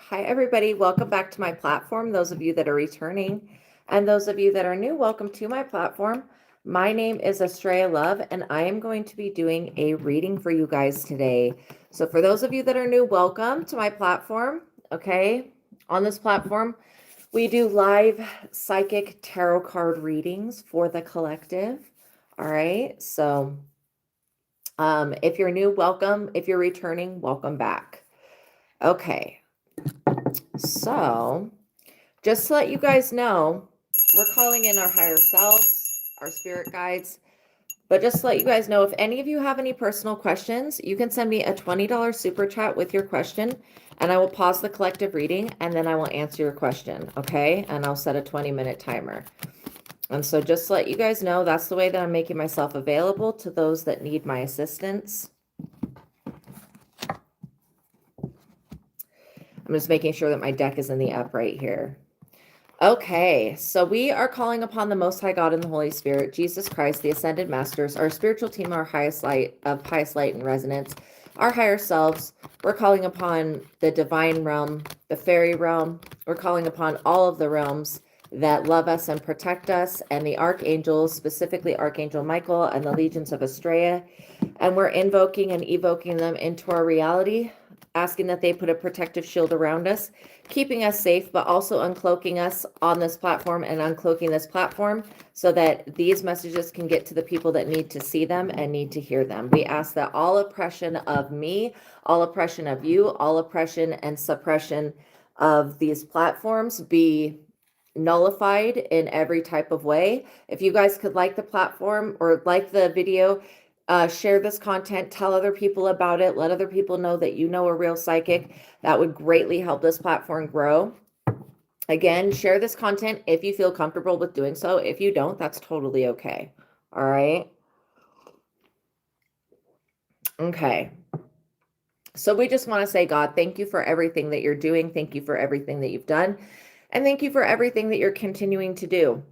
Hi, everybody. Welcome back to my platform. Those of you that are returning and those of you that are new, welcome to my platform. My name is Astraea Love, and I am going to be doing a reading for you guys today. So for those of you that are new, welcome to my platform. Okay. On this platform, we do live psychic tarot card readings for the collective. All right. So if you're new, welcome. If you're returning, welcome back. Okay. So, just to let you guys know, we're calling in our higher selves, our spirit guides. But just to let you guys know, if any of you have any personal questions, you can send me a $20 super chat with your question, and I will pause the collective reading, and then I will answer your question, okay? And I'll set a 20-minute timer. And so just to let you guys know, that's the way that I'm making myself available to those that need my assistance. I'm just making sure that my deck is in the upright here. Okay, so we are calling upon the Most High God and the Holy Spirit, Jesus Christ, the Ascended Masters, our spiritual team, our highest light and resonance, our higher selves. We're calling upon the divine realm, the fairy realm. We're calling upon all of the realms that love us and protect us, and the archangels, specifically Archangel Michael and the legions of Astraea. And we're invoking and evoking them into our reality, asking that they put a protective shield around us, keeping us safe, but also uncloaking us on this platform and uncloaking this platform so that these messages can get to the people that need to see them and need to hear them. We ask that all oppression of me, all oppression of you, all oppression and suppression of these platforms be nullified in every type of way. If you guys could like the platform or like the video, share this content, tell other people about it, let other people know that you know a real psychic. That would greatly help this platform grow. Again, share this content if you feel comfortable with doing so. If you don't, that's totally okay. All right. Okay. So we just want to say, God, thank you for everything that you're doing. Thank you for everything that you've done. And thank you for everything that you're continuing to do.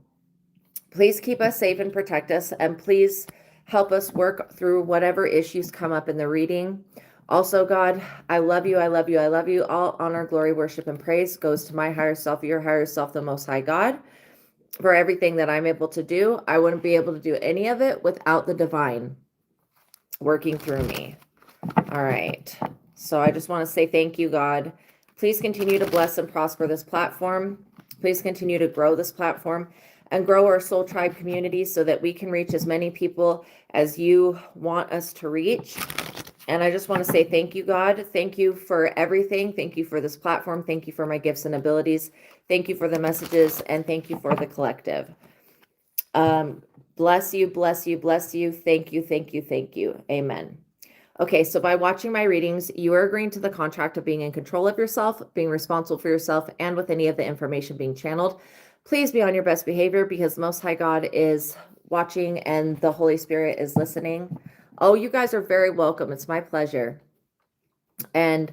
Please keep us safe and protect us. And please help us work through whatever issues come up in the reading. Also, God, I love you. I love you. I love you. All honor, glory, worship, and praise goes to my higher self, your higher self, the Most High God, for everything that I'm able to do. I wouldn't be able to do any of it without the divine working through me. All right. So I just want to say thank you, God. Please continue to bless and prosper this platform. Please continue to grow this platform and grow our soul tribe community so that we can reach as many people as you want us to reach. And I just want to say thank you, God. Thank you for everything. Thank you for this platform. Thank you for my gifts and abilities. Thank you for the messages, and thank you for the collective. Bless you, bless you, bless you. Thank you, thank you, thank you. Amen. Okay, so by watching my readings, you are agreeing to the contract of being in control of yourself, being responsible for yourself, and with any of the information being channeled. Please be on your best behavior because the Most High God is watching and the Holy Spirit is listening. Oh, you guys are very welcome. It's my pleasure. And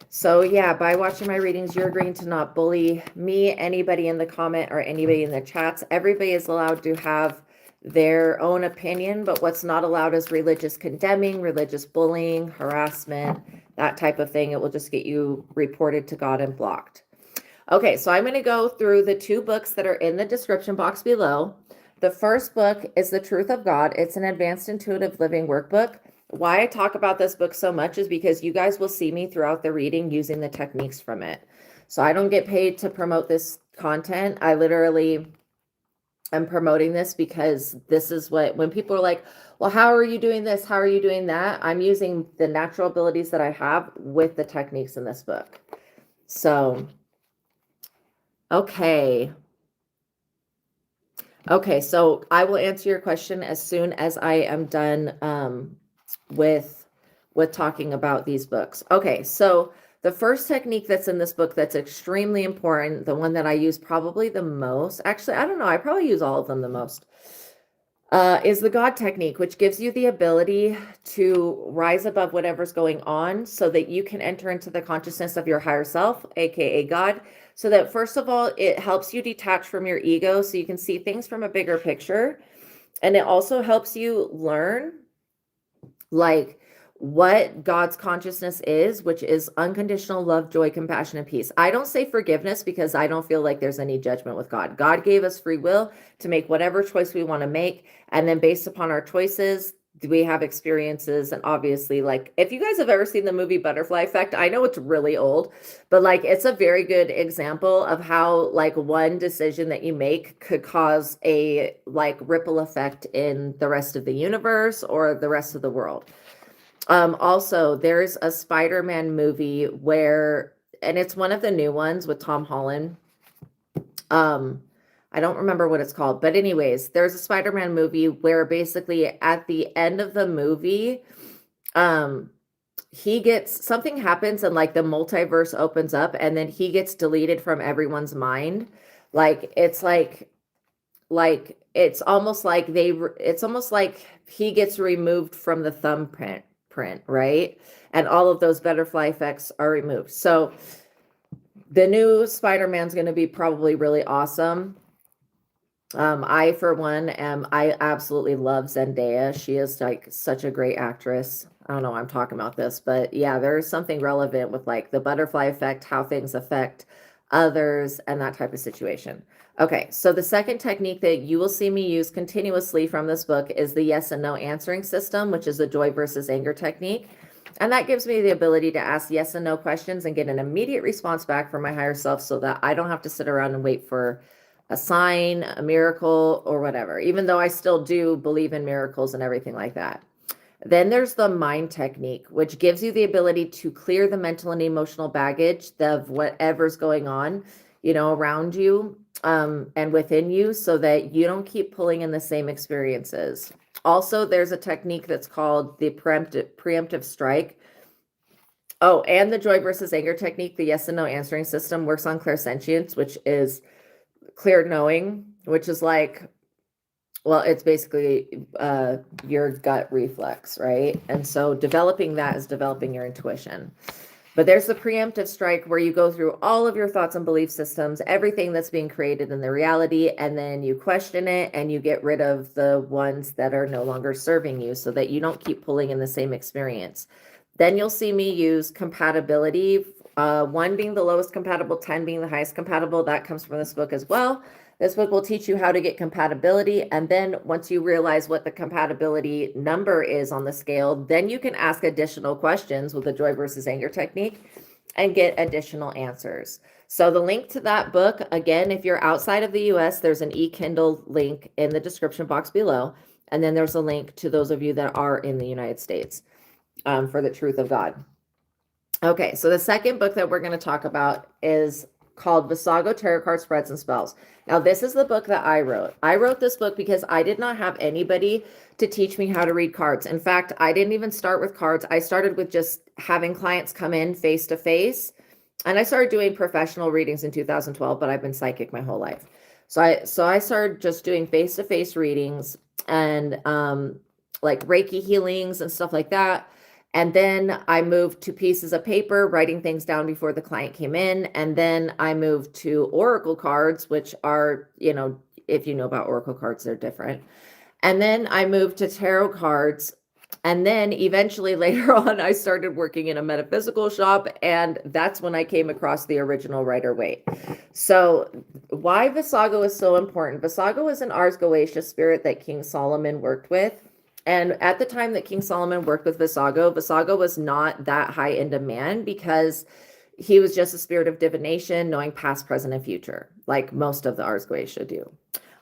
so, yeah, by watching my readings, you're agreeing to not bully me, anybody in the comment, or anybody in the chats. Everybody is allowed to have their own opinion, but what's not allowed is religious condemning, religious bullying, harassment, that type of thing. It will just get you reported to God and blocked. Okay, so I'm going to go through the two books that are in the description box below. The first book is The Truth of God. It's an advanced intuitive living workbook. Why I talk about this book so much is because you guys will see me throughout the reading using the techniques from it. So I don't get paid to promote this content. I literally am promoting this because this is what, when people are like, well, how are you doing this? How are you doing that? I'm using the natural abilities that I have with the techniques in this book. So, okay. Okay, so I will answer your question as soon as I am done with talking about these books. Okay, so the first technique that's in this book that's extremely important, the one that I use probably the most, actually, I don't know, I probably use all of them the most, is the God technique, which gives you the ability to rise above whatever's going on so that you can enter into the consciousness of your higher self, aka God. So that first of all, it helps you detach from your ego so you can see things from a bigger picture. And it also helps you learn like what God's consciousness is, which is unconditional love, joy, compassion, and peace. I don't say forgiveness because I don't feel like there's any judgment with God. God gave us free will to make whatever choice we want to make. And then based upon our choices, we have experiences. And obviously, like, if you guys have ever seen the movie Butterfly Effect, I know it's really old, but like, it's a very good example of how like one decision that you make could cause a like ripple effect in the rest of the universe or the rest of the world. Also, there's a Spider-Man movie where, and it's one of the new ones with Tom Holland. I don't remember what it's called, but anyways, there's a Spider-Man movie where basically at the end of the movie, he gets, something happens and like the multiverse opens up and then he gets deleted from everyone's mind. Like, it's it's almost like it's almost like he gets removed from the thumbprint, right? And all of those butterfly effects are removed. So the new Spider-Man's going to be probably really awesome. I, for one, I absolutely love Zendaya. She is like such a great actress. I don't know why I'm talking about this, but yeah, there's something relevant with like the butterfly effect, how things affect others and that type of situation. Okay, so the second technique that you will see me use continuously from this book is the yes and no answering system, which is the joy versus anger technique. And that gives me the ability to ask yes and no questions and get an immediate response back from my higher self so that I don't have to sit around and wait for a sign, a miracle, or whatever, even though I still do believe in miracles and everything like that. Then there's the mind technique, which gives you the ability to clear the mental and emotional baggage of whatever's going on, around you and within you so that you don't keep pulling in the same experiences. Also, there's a technique that's called the preemptive strike. Oh, and the joy versus anger technique, the yes and no answering system, works on clairsentience, which is clear knowing, which is like, well, it's basically your gut reflex, right? And so developing that is developing your intuition. But there's the preemptive strike where you go through all of your thoughts and belief systems, everything that's being created in the reality, and then you question it and you get rid of the ones that are no longer serving you so that you don't keep pulling in the same experience. Then you'll see me use compatibility, 1 being the lowest compatible, 10 being the highest compatible. That comes from this book as well. This book will teach you how to get compatibility. And then once you realize what the compatibility number is on the scale, then you can ask additional questions with the joy versus anger technique and get additional answers. So the link to that book, again, if you're outside of the US, there's an e-Kindle link in the description box below. And then there's a link to those of you that are in the United States for the truth of God. Okay, so the second book that we're going to talk about is called Vassago Tarot Card Spreads and Spells. Now, this is the book that I wrote. I wrote this book because I did not have anybody to teach me how to read cards. In fact, I didn't even start with cards. I started with just having clients come in face to face. And I started doing professional readings in 2012, but I've been psychic my whole life. So I started just doing face-to-face readings and like Reiki healings and stuff like that. And then I moved to pieces of paper, writing things down before the client came in. And then I moved to oracle cards, which are, if you know about oracle cards, they're different. And then I moved to tarot cards. And then eventually later on, I started working in a metaphysical shop. And that's when I came across the original Rider-Waite. So why Vassago is so important. Vassago is an Ars Goetia spirit that King Solomon worked with. And at the time that King Solomon worked with Vassago, Vassago was not that high in demand because he was just a spirit of divination, knowing past, present, and future, like most of the Ars Goetia do.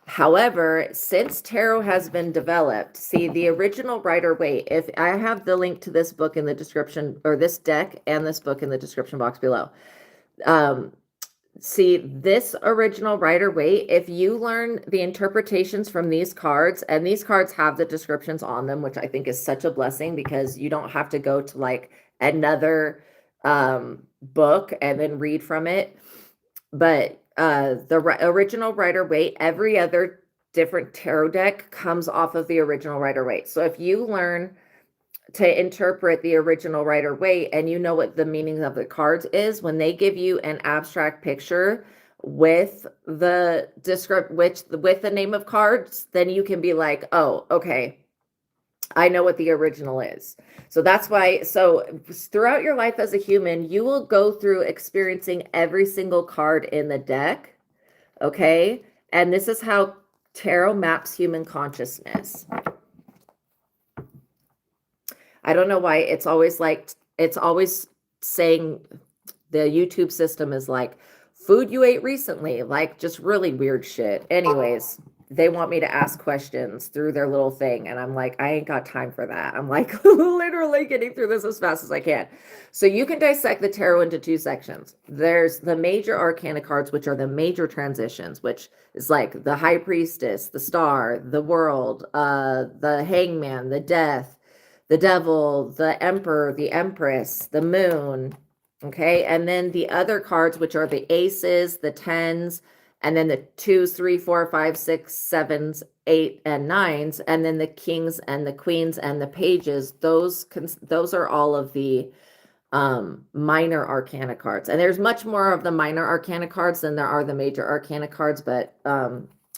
However, since tarot has been developed, see the original Rider-Waite, if I have the link to this book in the description, or this deck and this book in the description box below. See, this original Rider-Waite, if you learn the interpretations from these cards, and these cards have the descriptions on them, which I think is such a blessing because you don't have to go to like another book and then read from it. But the original Rider-Waite, every other different tarot deck comes off of the original Rider-Waite. So if you learn to interpret the original Rider-Waite and you know what the meaning of the cards is, when they give you an abstract picture with the name of cards, then you can be like, oh, okay, I know what the original is. So that's why, so throughout your life as a human, you will go through experiencing every single card in the deck. Okay. And this is how tarot maps human consciousness. I don't know why it's always saying the YouTube system is like food you ate recently, like just really weird shit. Anyways, they want me to ask questions through their little thing. And I'm like, I ain't got time for that. I'm like literally getting through this as fast as I can. So you can dissect the tarot into two sections. There's the major arcana cards, which are the major transitions, which is like the High Priestess, the Star, the World, the Hangman, the Death, the Devil, the Emperor, the Empress, the Moon. Okay. And then the other cards, which are the aces, the tens, and then the 2s, 3, 4, 5, 6, 7s, 8, and 9s, and then the kings and the queens and the pages. Those are all of the minor arcana cards. And there's much more of the minor arcana cards than there are the major arcana cards, but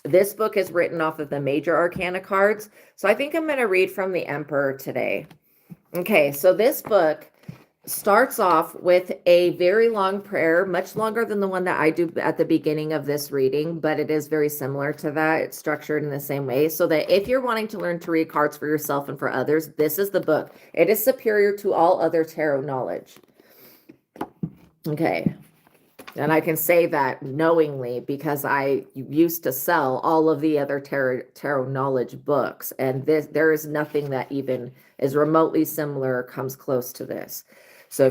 this book is written off of the major arcana cards. So I think I'm going to read from the Emperor today. Okay, so this book starts off with a very long prayer, much longer than the one that I do at the beginning of this reading, but it is very similar to that. It's structured in the same way, so that if you're wanting to learn to read cards for yourself and for others, this is the book. It is superior to all other tarot knowledge. Okay. And I can say that knowingly because I used to sell all of the other tarot knowledge books. And there is nothing that even is remotely similar or comes close to this. So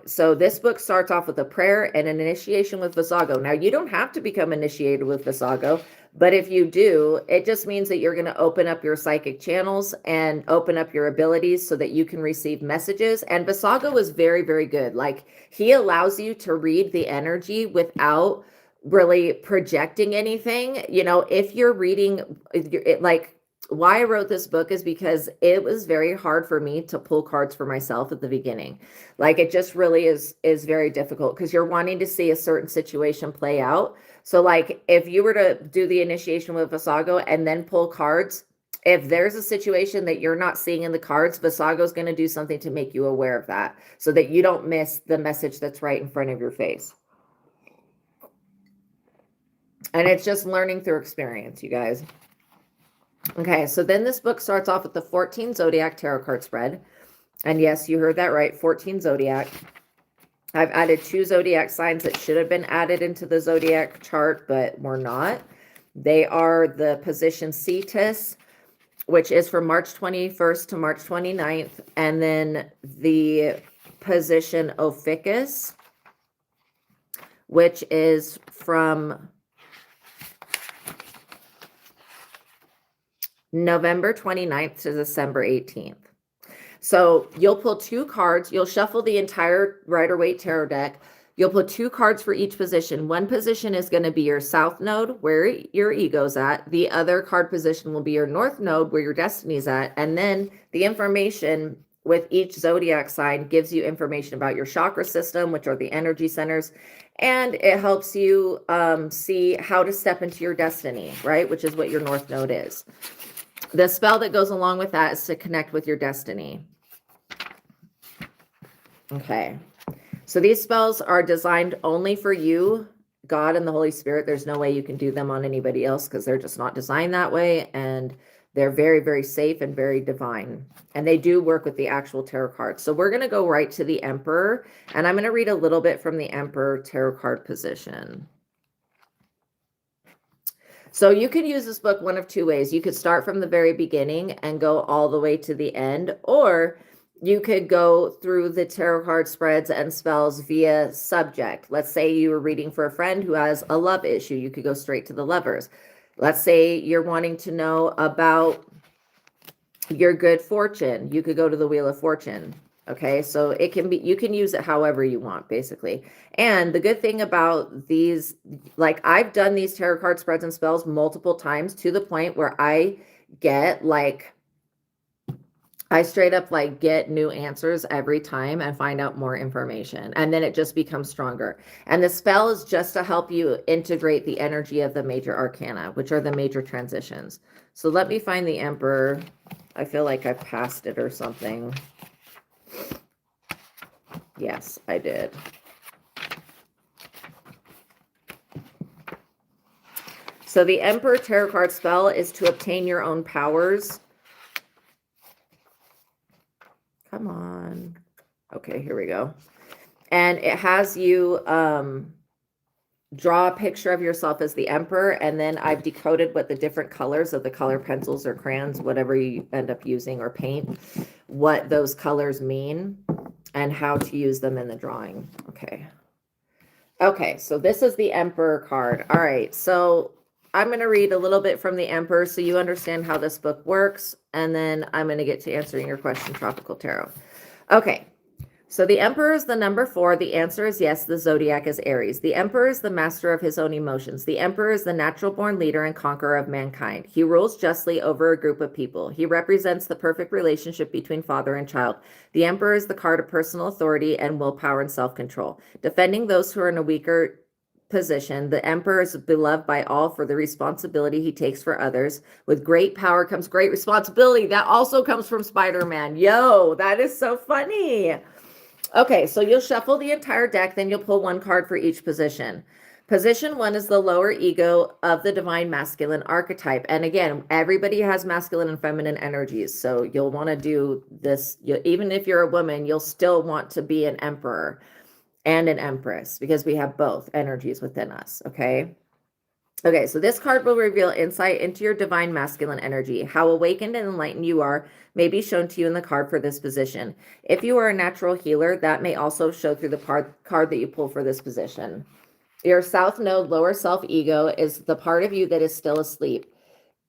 so this book starts off with a prayer and an initiation with Vassago. Now, you don't have to become initiated with Vassago, but if you do, it just means that you're going to open up your psychic channels and open up your abilities so that you can receive messages. And Vassago is very, very good. Like, he allows you to read the energy without really projecting anything. You know, if you're reading like, why I wrote this book is because it was very hard for me to pull cards for myself at the beginning. Like, it just really is very difficult because you're wanting to see a certain situation play out. So like, if you were to do the initiation with Vassago and then pull cards, if there's a situation that you're not seeing in the cards, Vassago is going to do something to make you aware of that so that you don't miss the message that's right in front of your face. And it's just learning through experience, you guys. Okay, so then this book starts off with the 14 Zodiac Tarot card spread. And yes, you heard that right, 14 Zodiac. I've added 2 Zodiac signs that should have been added into the Zodiac chart, but were not. They are the position Cetus, which is from March 21st to March 29th. And then the position Ophiuchus, which is from November 29th to December 18th. So you'll pull 2 cards. You'll shuffle the entire Rider-Waite Tarot deck. You'll put 2 cards for each position. One position is going to be your South Node, where your ego's at. The other card position will be your North Node, where your destiny's at. And then the information with each Zodiac sign gives you information about your chakra system, which are the energy centers. And it helps you see how to step into your destiny, right? Which is what your North Node is. The spell that goes along with that is to connect with your destiny. Okay. So these spells are designed only for you, God, and the Holy Spirit. There's no way you can do them on anybody else because they're just not designed that way. And they're very, very safe and very divine. And they do work with the actual tarot cards. So we're going to go right to the Emperor. And I'm going to read a little bit from the Emperor tarot card position. So you can use this book one of 2 ways. You could start from the very beginning and go all the way to the end, or you could go through the tarot card spreads and spells via subject. Let's say you were reading for a friend who has a love issue. You could go straight to the lovers. Let's say you're wanting to know about your good fortune. You could go to the Wheel of Fortune. Okay, so it can be, you can use it however you want, basically. And the good thing about these, like, I've done these tarot card spreads and spells multiple times to the point where I get like, I straight up like get new answers every time and find out more information. And then it just becomes stronger. And the spell is just to help you integrate the energy of the major arcana, which are the major transitions. So let me find the Emperor. I feel like I passed it or something. Yes, I did. So the Emperor tarot card spell is to obtain your own powers. Come on. Okay, here we go. And it has you draw a picture of yourself as the Emperor, and then I've decoded what the different colors of the color pencils or crayons, whatever you end up using, or paint, what those colors mean and how to use them in the drawing. Okay, so this is the Emperor card. All right, so I'm going to read a little bit from the Emperor so you understand how this book works, and then I'm going to get to answering your question, Tropical Tarot. Okay. So the Emperor is the number 4. The answer is yes. The zodiac is Aries. The Emperor is the master of his own emotions. The Emperor is the natural-born leader and conqueror of mankind. He rules justly over a group of people. He represents the perfect relationship between father and child. The Emperor is the card of personal authority and willpower and self-control. Defending those who are in a weaker position, the Emperor is beloved by all for the responsibility he takes for others. With great power comes great responsibility. That also comes from Spider-Man. Yo, that is so funny. Okay, so you'll shuffle the entire deck, then you'll pull 1 card for each position. Position 1 is the lower ego of the divine masculine archetype. And again, everybody has masculine and feminine energies. So you'll want to do this. Even if you're a woman, you'll still want to be an emperor and an empress because we have both energies within us. Okay. Okay, so this card will reveal insight into your divine masculine energy. How awakened and enlightened you are may be shown to you in the card for this position. If you are a natural healer, that may also show through the card that you pull for this position. Your South Node, lower self-ego, is the part of you that is still asleep.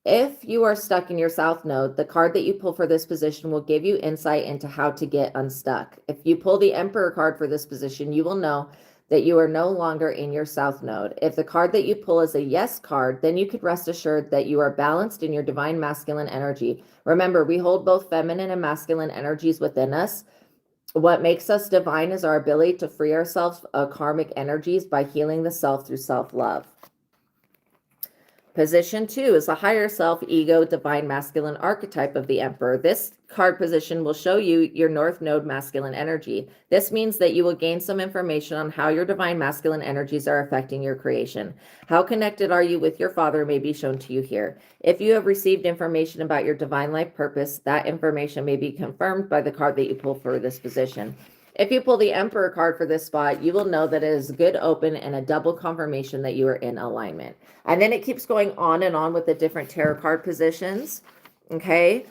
If you are stuck in your South Node, the card that you pull for this position will give you insight into how to get unstuck. If you pull the Emperor card for this position, you will know that you are no longer in your South Node. If the card that you pull is a yes card, then you could rest assured that you are balanced in your divine masculine energy. Remember, we hold both feminine and masculine energies within us. What makes us divine is our ability to free ourselves of karmic energies by healing the self through self-love. Position 2 is the higher self, ego, divine masculine archetype of the Emperor. This card position will show you your North Node masculine energy. This means that you will gain some information on how your divine masculine energies are affecting your creation. How connected are you with your father may be shown to you here. If you have received information about your divine life purpose, that information may be confirmed by the card that you pull for this position. If you pull the Emperor card for this spot, you will know that it is a good open and a double confirmation that you are in alignment. And then it keeps going on and on with the different tarot card positions. Okay.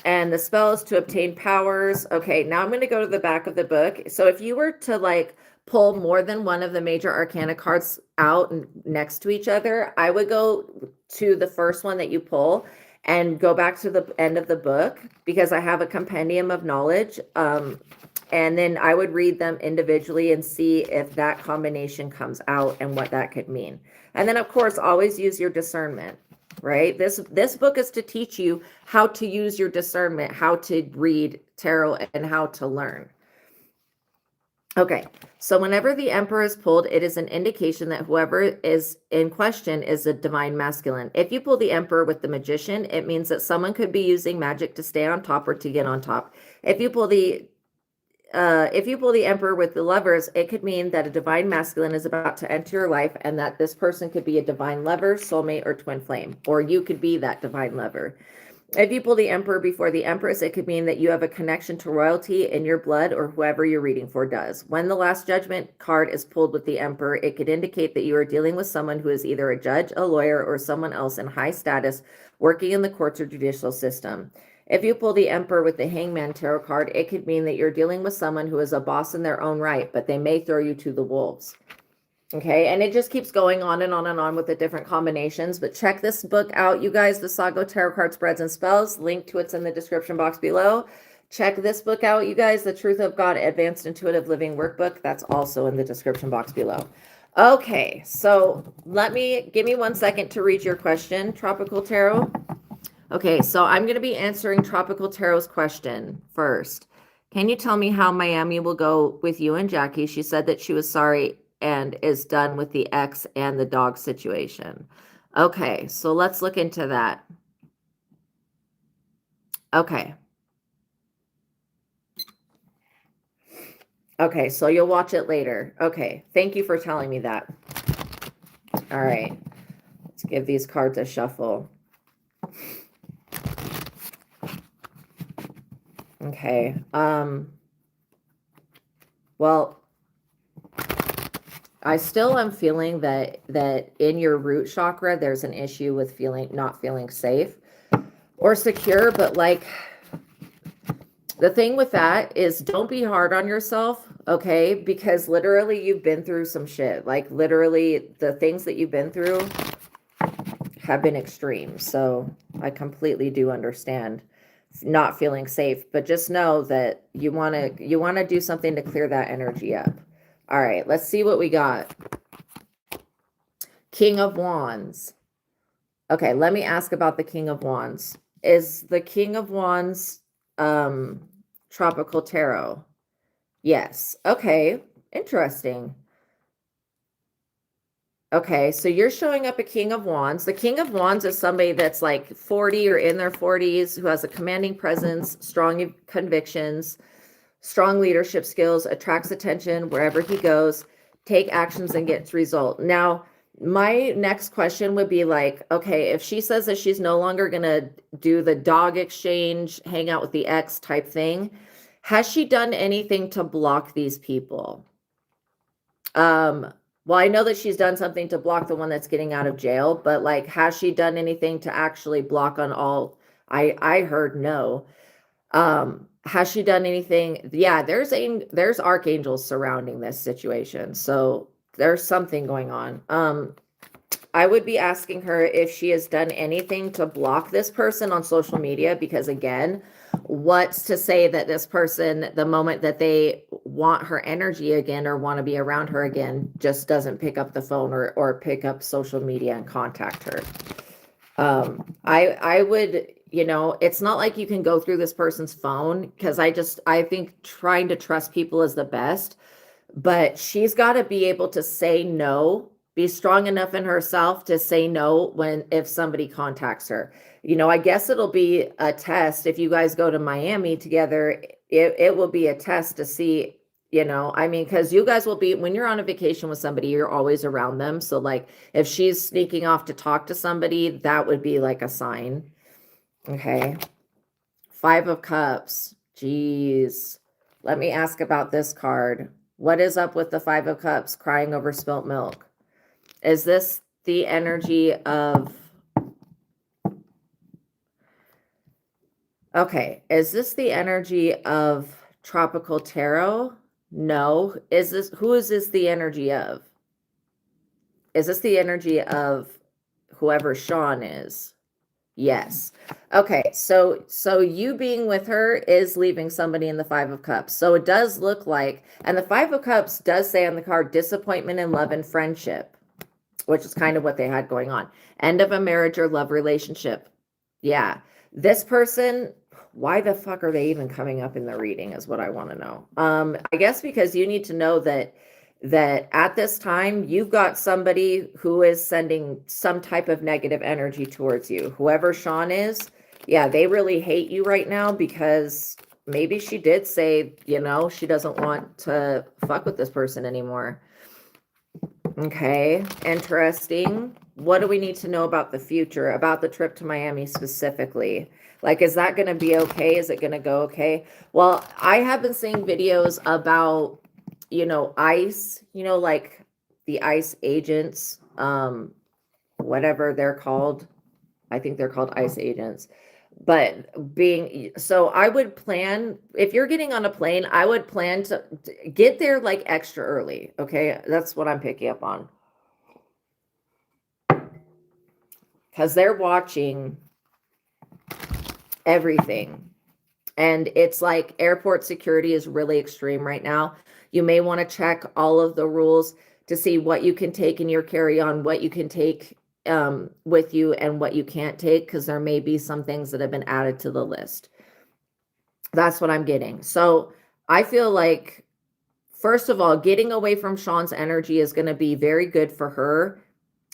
And the spell is to obtain powers. Okay. Now I'm going to go to the back of the book. So if you were to like pull more than one of the major arcana cards out next to each other, I would go to the first one that you pull and go back to the end of the book because I have a compendium of knowledge. And then I would read them individually and see if that combination comes out and what that could mean. And then, of course, always use your discernment, right? This book is to teach you how to use your discernment, how to read tarot, and how to learn. Okay, so whenever the Emperor is pulled, it is an indication that whoever is in question is a divine masculine. If you pull the Emperor with the Magician, it means that someone could be using magic to stay on top or to get on top. If you pull the Emperor with the Lovers, it could mean that a divine masculine is about to enter your life and that this person could be a divine lover, soulmate, or twin flame, or you could be that divine lover. If you pull the Emperor before the Empress, it could mean that you have a connection to royalty in your blood or whoever you're reading for does. When the Last Judgment card is pulled with the Emperor, it could indicate that you are dealing with someone who is either a judge, a lawyer, or someone else in high status working in the courts or judicial system. If you pull the Emperor with the Hangman tarot card, it could mean that you're dealing with someone who is a boss in their own right, but they may throw you to the wolves. Okay, and it just keeps going on and on and on with the different combinations, but check this book out, you guys, Vassago Tarot Card Spreads and Spells. Link to it's in the description box below. Check this book out, you guys, The Truth of God Advanced Intuitive Living Workbook. That's also in the description box below. Okay, so give me 1 second to read your question, Tropical Tarot. Okay, so I'm going to be answering Tropical Tarot's question first. Can you tell me how Miami will go with you and Jackie? She said that she was sorry and is done with the ex and the dog situation. Okay, so let's look into that. Okay. Okay, so you'll watch it later. Okay, thank you for telling me that. All right, let's give these cards a shuffle. Okay, well, I still am feeling that in your root chakra, there's an issue with not feeling safe or secure, but like, the thing with that is don't be hard on yourself, okay? Because literally you've been through some shit. Like literally the things that you've been through have been extreme. So I completely do understand not feeling safe, but just know that you want to do something to clear that energy up. All right, let's see what we got. King of Wands. Okay, let me ask about the King of Wands. Is the King of Wands tropical tarot? Yes. Okay, interesting. Okay, so you're showing up a King of Wands. The King of Wands is somebody that's like 40 or in their 40s who has a commanding presence, strong convictions, strong leadership skills, attracts attention wherever he goes, take actions and gets result. Now, my next question would be like, okay, if she says that she's no longer going to do the dog exchange, hang out with the ex type thing, has she done anything to block these people? Well, I know that she's done something to block the one that's getting out of jail, but like, has she done anything to actually block on all? I heard no. Has she done anything? Yeah, there's archangels surrounding this situation. So there's something going on. I would be asking her if she has done anything to block this person on social media, because again, what's to say that this person, the moment that they want her energy again or want to be around her again, just doesn't pick up the phone or pick up social media and contact her. I would, it's not like you can go through this person's phone, because I think trying to trust people is the best, but she's got to be able to say no, be strong enough in herself to say no if somebody contacts her. I guess it'll be a test if you guys go to Miami together. It will be a test to see, because you guys will be, when you're on a vacation with somebody, you're always around them. So like if she's sneaking off to talk to somebody, that would be like a sign. Okay. 5 of Cups. Jeez. Let me ask about this card. What is up with the 5 of Cups crying over spilt milk? Is this the energy of... Okay, is this the energy of tropical tarot? No. Who is this the energy of? Is this the energy of whoever Sean is? Yes. Okay, so you being with her is leaving somebody in the 5 of Cups. So it does look like, and the 5 of Cups does say on the card, disappointment in love and friendship, which is kind of what they had going on. End of a marriage or love relationship. Yeah. This person, why the fuck are they even coming up in the reading is what I want to know. I guess because you need to know that at this time, you've got somebody who is sending some type of negative energy towards you. Whoever Sean is, yeah, they really hate you right now, because maybe she did say, she doesn't want to fuck with this person anymore. Okay, interesting. What do we need to know about the future, about the trip to Miami specifically? Like, is that going to be okay? Is it going to go okay? Well, I have been seeing videos about, ICE, like the ICE agents, whatever they're called. I think they're called ICE agents. But so I would plan, if you're getting on a plane, I would plan to get there like extra early. Okay. That's what I'm picking up on. Because they're watching everything. And it's like airport security is really extreme right now. You may want to check all of the rules to see what you can take in your carry-on, what you can take with you and what you can't take, because there may be some things that have been added to the list. That's what I'm getting. So I feel like, first of all, getting away from Sean's energy is going to be very good for her.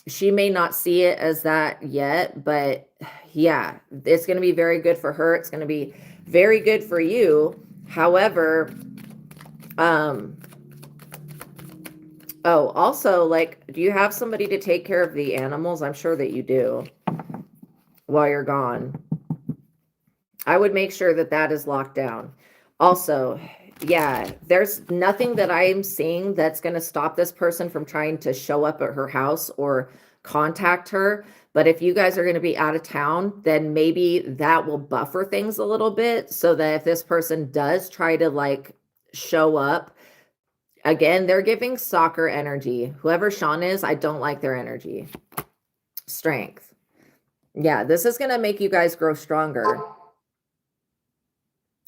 She may not see it as that yet, but yeah, it's going to be very good for her. It's going to be very good for you. However, oh, also, like, do you have somebody to take care of the animals? I'm sure that you do while you're gone. I would make sure that that is locked down. Also, yeah, there's nothing that I'm seeing that's going to stop this person from trying to show up at her house or contact her. But if you guys are going to be out of town, then maybe that will buffer things a little bit so that if this person does try to like show up, again, they're giving soccer energy. Whoever Sean is, I don't like their energy. Strength. Yeah, this is going to make you guys grow stronger.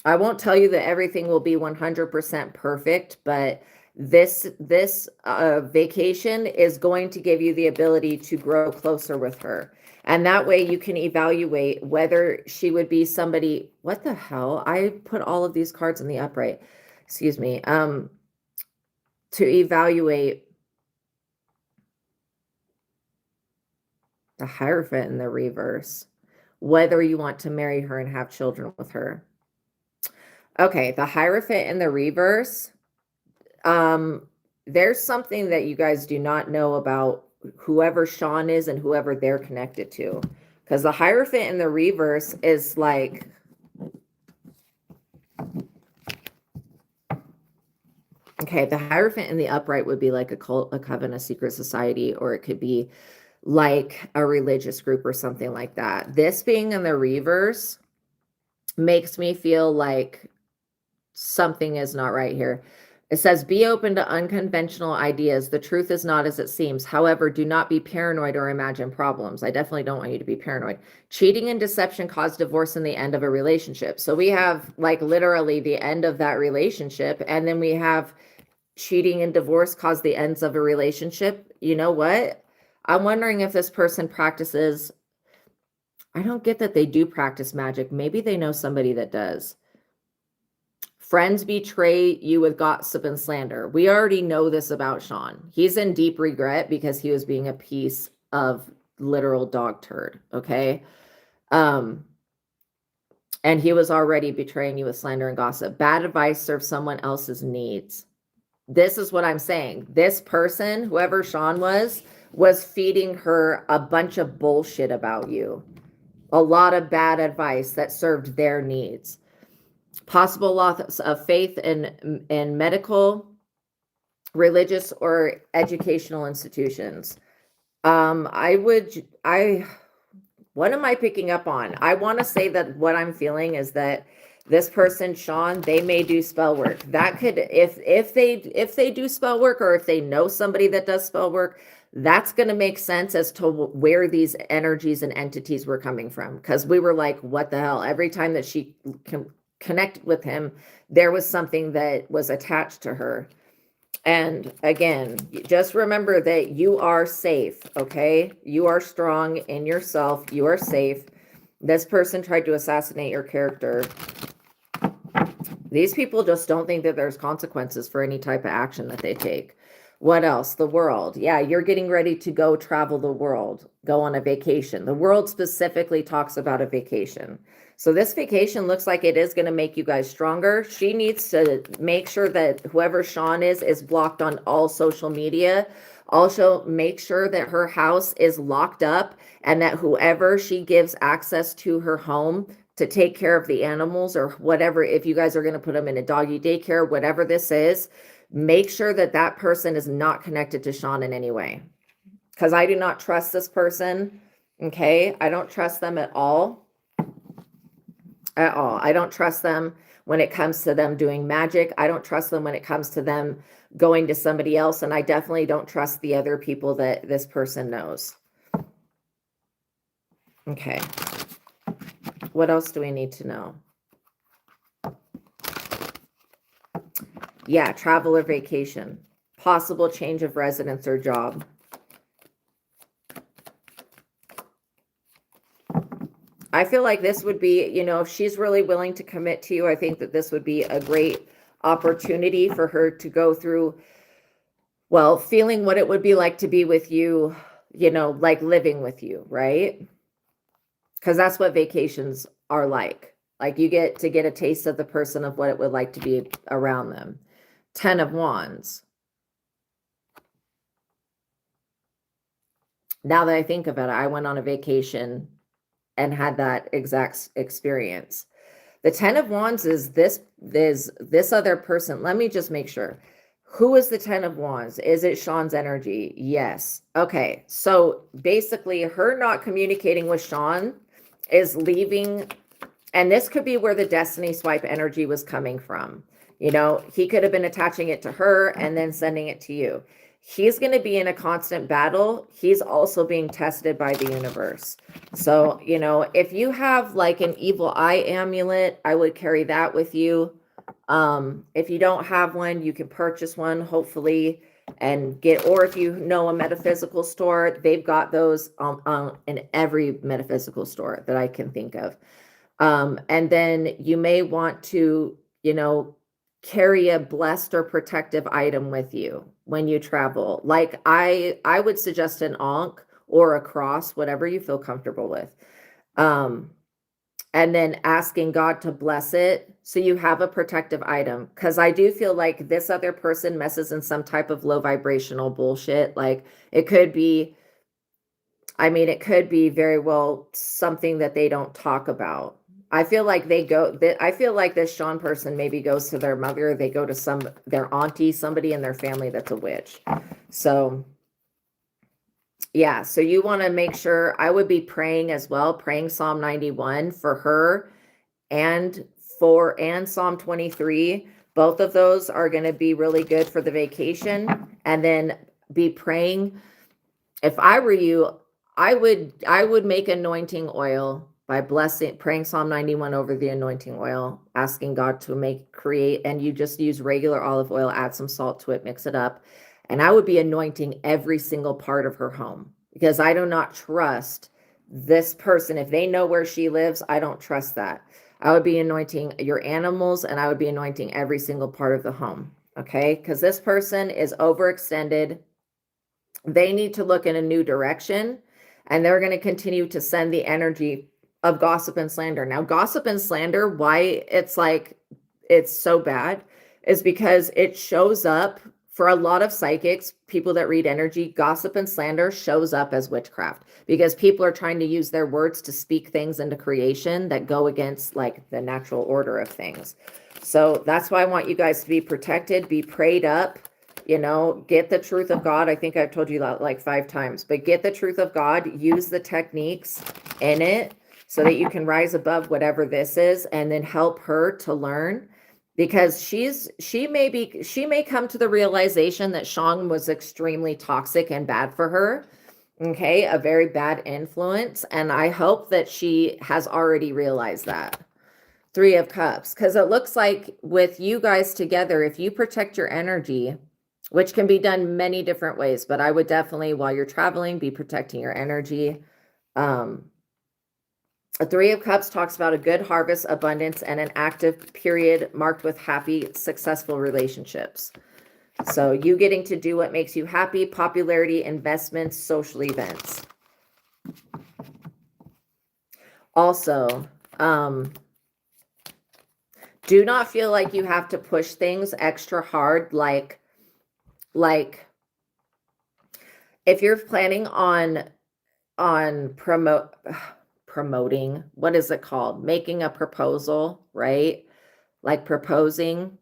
I won't tell you that everything will be 100% perfect, but this vacation is going to give you the ability to grow closer with her. And that way you can evaluate whether she would be somebody, what the hell? I put all of these cards in the upright. Excuse me. To evaluate the Hierophant in the reverse, whether you want to marry her and have children with her. Okay, the Hierophant in the reverse. There's something that you guys do not know about whoever Sean is and whoever they're connected to. Because the Hierophant in the reverse is like, okay, the Hierophant in the upright would be like a cult, a coven, a secret society, or it could be like a religious group or something like that. This being in the reverse makes me feel like something is not right here. It says, be open to unconventional ideas. The truth is not as it seems. However, do not be paranoid or imagine problems. I definitely don't want you to be paranoid. Cheating and deception cause divorce and the end of a relationship. So we have like literally the end of that relationship. And then we have cheating and divorce cause the ends of a relationship. You know what? I'm wondering if this person practices. I don't get that they do practice magic. Maybe they know somebody that does. Friends betray you with gossip and slander. We already know this about Sean. He's in deep regret because he was being a piece of literal dog turd, okay? And he was already betraying you with slander and gossip. Bad advice serves someone else's needs. This is what I'm saying. This person, whoever Sean was feeding her a bunch of bullshit about you. A lot of bad advice that served their needs. Possible loss of faith in medical, religious, or educational institutions. What am I picking up on? I want to say that what I'm feeling is that this person, Sean, they may do spell work. That could, if they do spell work, or if they know somebody that does spell work, that's going to make sense as to where these energies and entities were coming from. Because we were like, what the hell? Every time that she connected with him, there was something that was attached to her. And again, just remember that you are safe, okay? You are strong in yourself. You are safe. This person tried to assassinate your character. These people just don't think that there's consequences for any type of action that they take. What else? The world. Yeah, you're getting ready to go travel the world, go on a vacation. The world specifically talks about a vacation. So this vacation looks like it is going to make you guys stronger. She needs to make sure that whoever Sean is blocked on all social media. Also, make sure that her house is locked up and that whoever she gives access to her home to take care of the animals or whatever, if you guys are going to put them in a doggy daycare, whatever this is, make sure that that person is not connected to Sean in any way. Because I do not trust this person. Okay. I don't trust them at all. At all. I don't trust them when it comes to them doing magic. I don't trust them when it comes to them going to somebody else. And I definitely don't trust the other people that this person knows. Okay. What else do we need to know? Yeah, travel or vacation. Possible change of residence or job. I feel like this would be, you know, if she's really willing to commit to you, I think that this would be a great opportunity for her to go through, well, feeling what it would be like to be with you, you know, like living with you, right? Because that's what vacations are like. Like you get to get a taste of the person, of what it would like to be around them. 10 of Wands. Now that I think of it, I went on a vacation and had that exact experience. The 10 of Wands is this other person. Let me just make sure. Who is the 10 of Wands? Is it Sean's energy? Yes. Okay. So basically her not communicating with Sean is leaving, and this could be where the destiny swipe energy was coming from. You know, he could have been attaching it to her and then sending it to you. He's going to be in a constant battle. He's also being tested by the universe. So, you know, if you have like an evil eye amulet, I would carry that with you. If you don't have one, you can purchase one, hopefully, and get, or if you know a metaphysical store, they've got those in every metaphysical store that I can think of. And then you may want to, you know, carry a blessed or protective item with you when you travel. Like I would suggest an ankh or a cross, whatever you feel comfortable with. And then asking God to bless it so you have a protective item. Because I do feel like this other person messes in some type of low vibrational bullshit. Like it could be, I mean, it could be very well something that they don't talk about. I feel like I feel like this Sean person maybe goes to their mother, they go to their auntie, somebody in their family that's a witch. So yeah, so you want to make sure, I would be praying as well, praying Psalm 91 for her and Psalm 23. Both of those are going to be really good for the vacation. And then be praying. If I were you, I would make anointing oil by praying Psalm 91 over the anointing oil, asking God to create, and you just use regular olive oil, add some salt to it, mix it up. And I would be anointing every single part of her home, because I do not trust this person. If they know where she lives, I don't trust that. I would be anointing your animals, and I would be anointing every single part of the home. Okay. Because this person is overextended. They need to look in a new direction, and they're going to continue to send the energy of gossip and slander. Now, gossip and slander, why it's so bad is because it shows up for a lot of psychics, people that read energy. Gossip and slander shows up as witchcraft, because people are trying to use their words to speak things into creation that go against like the natural order of things. So that's why I want you guys to be protected, be prayed up, you know, get the truth of God. I think I've told you that like 5 times, but get the truth of God, use the techniques in it so that you can rise above whatever this is, and then help her to learn, because she may come to the realization that Sean was extremely toxic and bad for her. Okay, a very bad influence, and I hope that she has already realized that. 3 of Cups, because it looks like with you guys together, if you protect your energy, which can be done many different ways, but I would definitely, while you're traveling, be protecting your energy. A 3 of Cups talks about a good harvest, abundance, and an active period marked with happy, successful relationships. So you getting to do what makes you happy, popularity, investments, social events. Also, do not feel like you have to push things extra hard. Like if you're planning on promoting, what is it called? Making a proposal, right? Like promoting.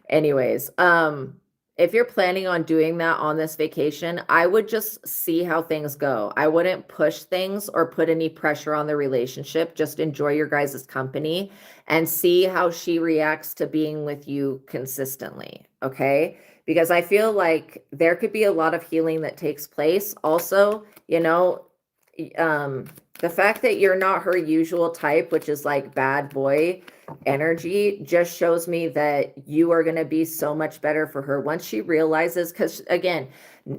Anyways, if you're planning on doing that on this vacation, I would just see how things go. I wouldn't push things or put any pressure on the relationship. Just enjoy your guys' company and see how she reacts to being with you consistently. Okay. Because I feel like there could be a lot of healing that takes place. Also, you know, the fact that you're not her usual type, which is like bad boy energy, just shows me that you are going to be so much better for her once she realizes. Because again,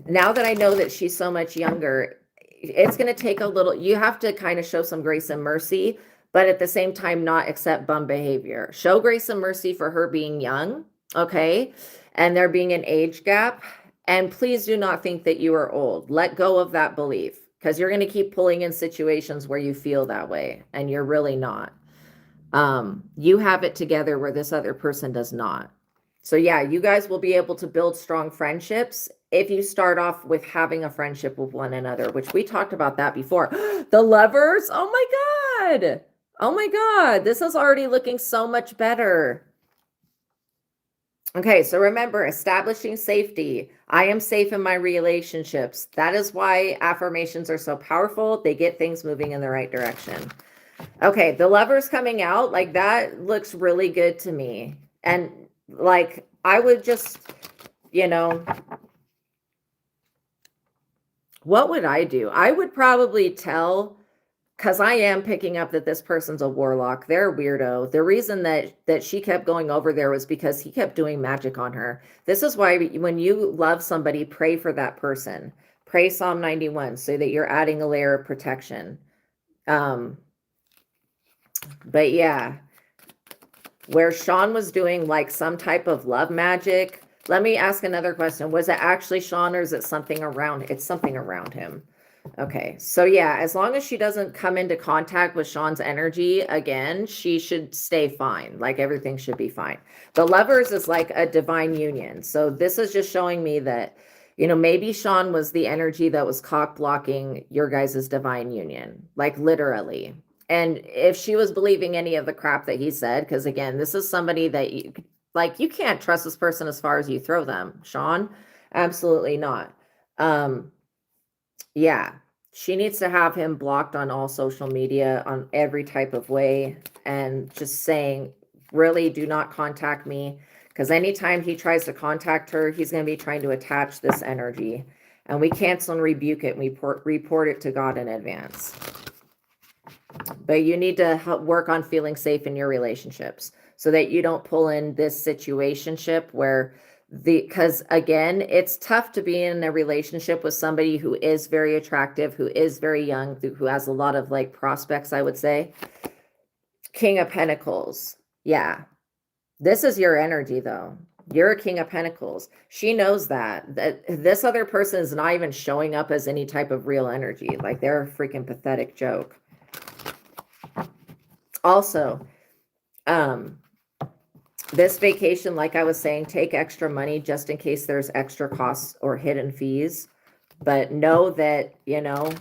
now that I know that she's so much younger, it's going to take a little, you have to kind of show some grace and mercy, but at the same time, not accept bum behavior. Show grace and mercy for her being young. Okay. And there being an age gap. And please do not think that you are old. Let go of that belief, because you're going to keep pulling in situations where you feel that way, and you're really not. You have it together where this other person does not. So yeah, you guys will be able to build strong friendships if you start off with having a friendship with one another, which we talked about that before. The lovers, oh my God. Oh my God, this is already looking so much better. Okay, so remember, establishing safety. I am safe in my relationships. That is why affirmations are so powerful. They get things moving in the right direction. Okay, the lovers coming out, like that looks really good to me. And like, I would just, you know, what would I do? I would probably tell, because I am picking up that this person's a warlock. They're a weirdo. The reason that she kept going over there was because he kept doing magic on her. This is why when you love somebody, pray for that person. Pray Psalm 91 so that you're adding a layer of protection. But yeah, where Sean was doing like some type of love magic. Let me ask another question. Was it actually Sean, or is it something around? It's something around him. Okay. So yeah, as long as she doesn't come into contact with Sean's energy again, she should stay fine. Like everything should be fine. The lovers is like a divine union. So this is just showing me that, you know, maybe Sean was the energy that was cock blocking your guys' divine union, like literally. And if she was believing any of the crap that he said, because again, this is somebody that you like, you can't trust this person as far as you throw them. Sean, absolutely not. Yeah, she needs to have him blocked on all social media, on every type of way, and just saying, really do not contact me, because anytime he tries to contact her, he's going to be trying to attach this energy, and we cancel and rebuke it, and we report it to God in advance. But you need to work on feeling safe in your relationships so that you don't pull in this situationship where because again, it's tough to be in a relationship with somebody who is very attractive, who is very young, who has a lot of like prospects, I would say. King of Pentacles. Yeah. This is your energy though. You're a King of Pentacles. She knows that this other person is not even showing up as any type of real energy. Like they're a freaking pathetic joke. Also, this vacation, like I was saying, take extra money just in case there's extra costs or hidden fees. But know that, you know,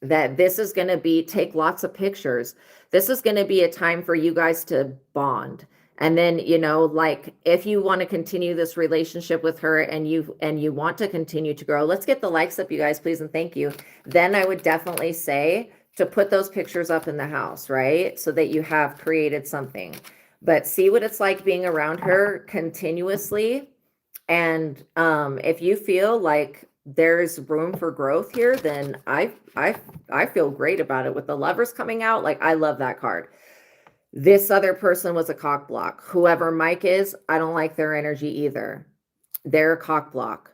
that this is going to be, take lots of pictures. This is going to be a time for you guys to bond. And then, you know, like if you want to continue this relationship with her and you want to continue to grow, let's get the likes up, you guys, please. And thank you. Then I would definitely say to put those pictures up in the house, right? So that you have created something. But see what it's like being around her continuously. And if you feel like there's room for growth here, then I feel great about it. With the lovers coming out, like I love that card. This other person was a cock block. Whoever Mike is, I don't like their energy either. They're a cock block.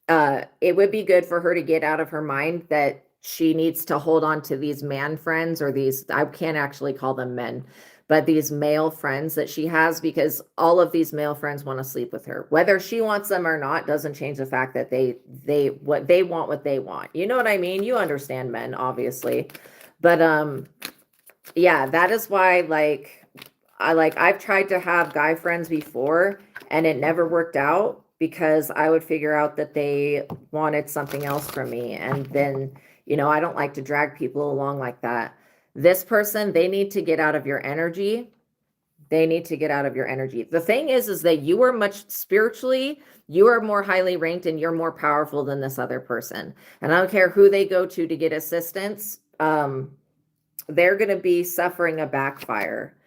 It would be good for her to get out of her mind that she needs to hold on to these man friends, or these, I can't actually call them men, but these male friends that she has, because all of these male friends want to sleep with her. Whether she wants them or not doesn't change the fact that they want what they want. You know what I mean? You understand men, obviously. But yeah, that is why I've tried to have guy friends before and it never worked out, because I would figure out that they wanted something else from me. And then, you know, I don't like to drag people along like that. This person, they need to get out of your energy. They need to get out of your energy. The thing is that you are much spiritually, you are more highly ranked and you're more powerful than this other person. And I don't care who they go to get assistance. They're going to be suffering a backfire.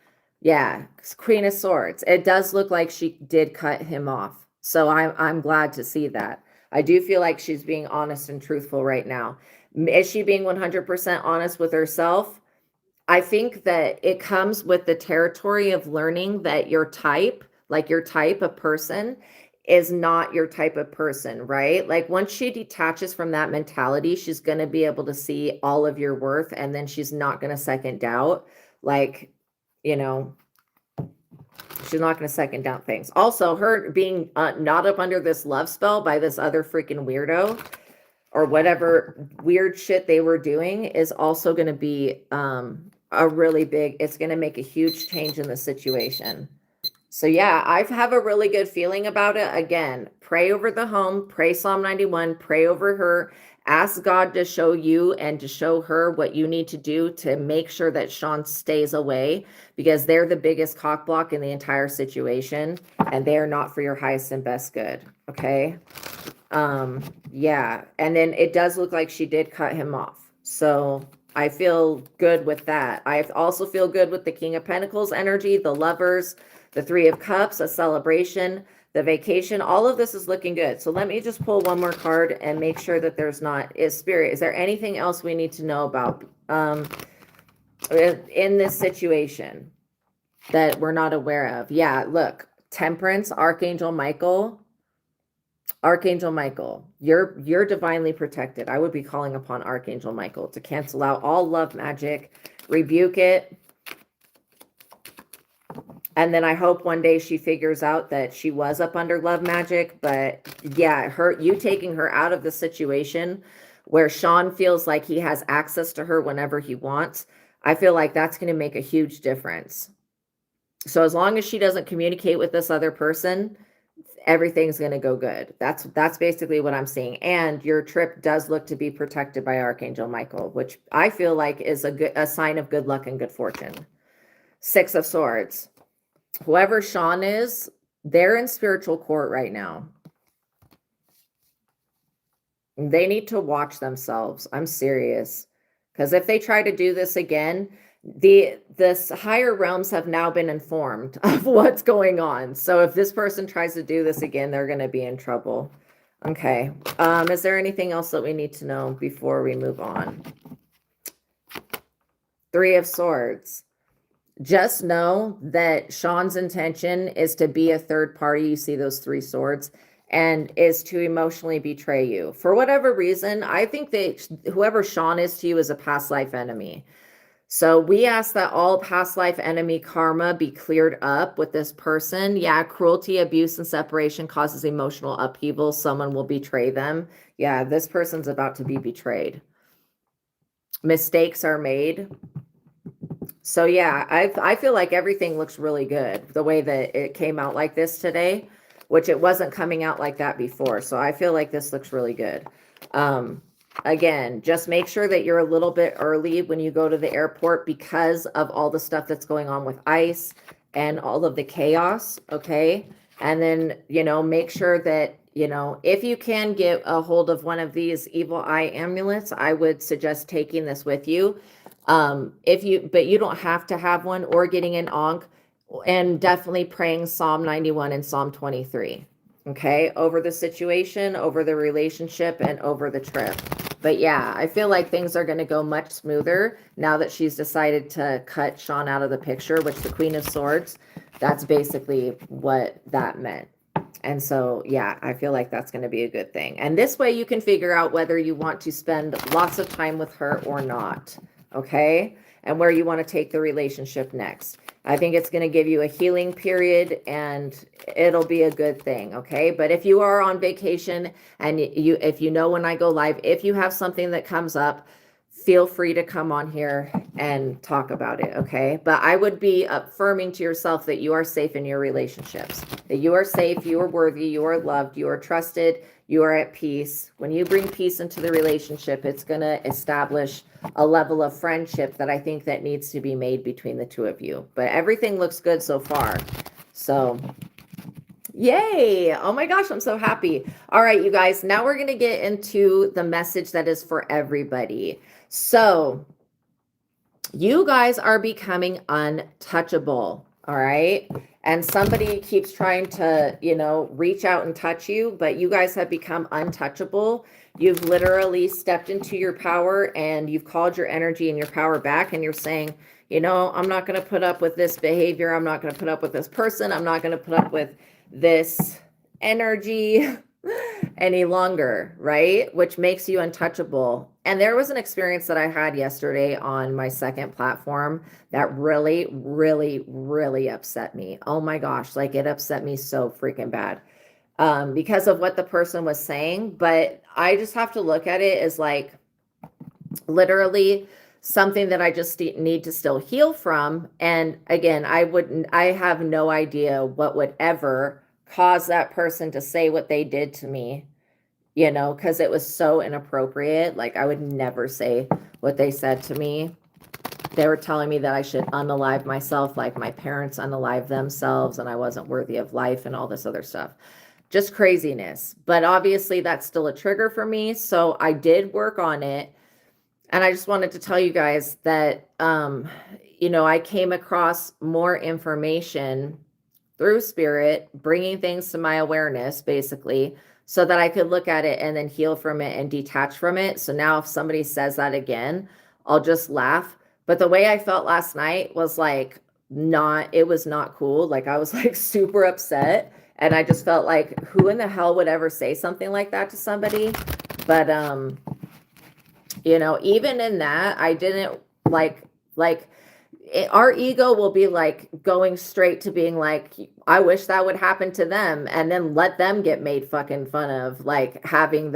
Yeah. Queen of Swords. It does look like she did cut him off. So I'm glad to see that. I do feel like she's being honest and truthful right now. Is she being 100% honest with herself? I think that it comes with the territory of learning that your type, like your type of person, is not your type of person, right? Like once she detaches from that mentality, she's going to be able to see all of your worth, and then she's not going to second doubt. Like, you know, She's not going to second down things. Also, her being not up under this love spell by this other freaking weirdo or whatever weird shit they were doing is also going to be a really big, it's going to make a huge change in the situation. So yeah, I have a really good feeling about it. Again, pray over the home, pray Psalm 91, pray over her, ask God to show you and to show her what you need to do to make sure that Sean stays away, because they're the biggest cock block in the entire situation and they are not for your highest and best good. Okay. Yeah. And then it does look like she did cut him off. So I feel good with that. I also feel good with the King of Pentacles energy, the Lovers, the Three of Cups, a celebration, the vacation. All of this is looking good. So let me just pull one more card and make sure that there's not, Spirit, is there anything else we need to know about in this situation that we're not aware of? Yeah, look, Temperance, Archangel Michael, you're divinely protected. I would be calling upon Archangel Michael to cancel out all love magic, rebuke it. And then I hope one day she figures out that she was up under love magic. But yeah, you taking her out of the situation where Sean feels like he has access to her whenever he wants, I feel like that's going to make a huge difference. So as long as she doesn't communicate with this other person, everything's going to go good. That's basically what I'm seeing. And your trip does look to be protected by Archangel Michael, which I feel like is a sign of good luck and good fortune. Six of Swords. Whoever Sean is, they're in spiritual court right now. They need to watch themselves. I'm serious. Because if they try to do this again, this higher realms have now been informed of what's going on. So if this person tries to do this again, they're going to be in trouble. Okay. Is there anything else that we need to know before we move on? Three of Swords. Just know that Sean's intention is to be a third party. You see those three swords, and is to emotionally betray you for whatever reason. I think that whoever Sean is to you is a past life enemy. So we ask that all past life enemy karma be cleared up with this person. Yeah, cruelty, abuse, and separation causes emotional upheaval. Someone will betray them. Yeah, this person's about to be betrayed. Mistakes are made. So yeah, I feel like everything looks really good the way that it came out like this today, which it wasn't coming out like that before. So I feel like this looks really good. Again, just make sure that you're a little bit early when you go to the airport because of all the stuff that's going on with ICE and all of the chaos. Okay. And then, make sure that, if you can get a hold of one of these evil eye amulets, I would suggest taking this with you. But you don't have to have one, or getting an Ankh, and definitely praying Psalm 91 and Psalm 23. Okay. Over the situation, over the relationship, and over the trip. But yeah, I feel like things are going to go much smoother now that she's decided to cut Sean out of the picture, which the Queen of Swords, that's basically what that meant. And so, yeah, I feel like that's going to be a good thing. And this way you can figure out whether you want to spend lots of time with her or not. Okay. And where you want to take the relationship next. I think it's going to give you a healing period and it'll be a good thing. Okay. But if you are on vacation and if when I go live, if you have something that comes up, feel free to come on here and talk about it. Okay. But I would be affirming to yourself that you are safe in your relationships, that you are safe, you are worthy, you are loved, you are trusted, you are at peace. When you bring peace into the relationship, it's going to establish a level of friendship that I think that needs to be made between the two of you. But everything looks good so far. So yay. Oh my gosh, I'm so happy. All right, you guys, now we're going to get into the message that is for everybody. So you guys are becoming untouchable. All right. And somebody keeps trying to, reach out and touch you, but you guys have become untouchable. You've literally stepped into your power and you've called your energy and your power back. And you're saying, I'm not going to put up with this behavior. I'm not going to put up with this person. I'm not going to put up with this energy. any longer, right? Which makes you untouchable. And there was an experience that I had yesterday on my second platform that really, really, really upset me. Oh my gosh, like it upset me so freaking bad because of what the person was saying. But I just have to look at it as like literally something that I just need to still heal from. And again, I have no idea what would ever cause that person to say what they did to me, you know, because it was so inappropriate. Like I would never say what they said to me. They were telling me that I should unalive myself like my parents unalived themselves and I wasn't worthy of life and all this other stuff. Just craziness. But obviously that's still a trigger for me. So I did work on it. And I just wanted to tell you guys that, you know, I came across more information through spirit, bringing things to my awareness, basically, so that I could look at it and then heal from it and detach from it. So now if somebody says that again, I'll just laugh. But the way I felt last night was like it was not cool. Like I was like super upset. And I just felt like who in the hell would ever say something like that to somebody? But, you know, even in that, I didn't our ego will be like going straight to being like, I wish that would happen to them. And then let them get made fucking fun of, like having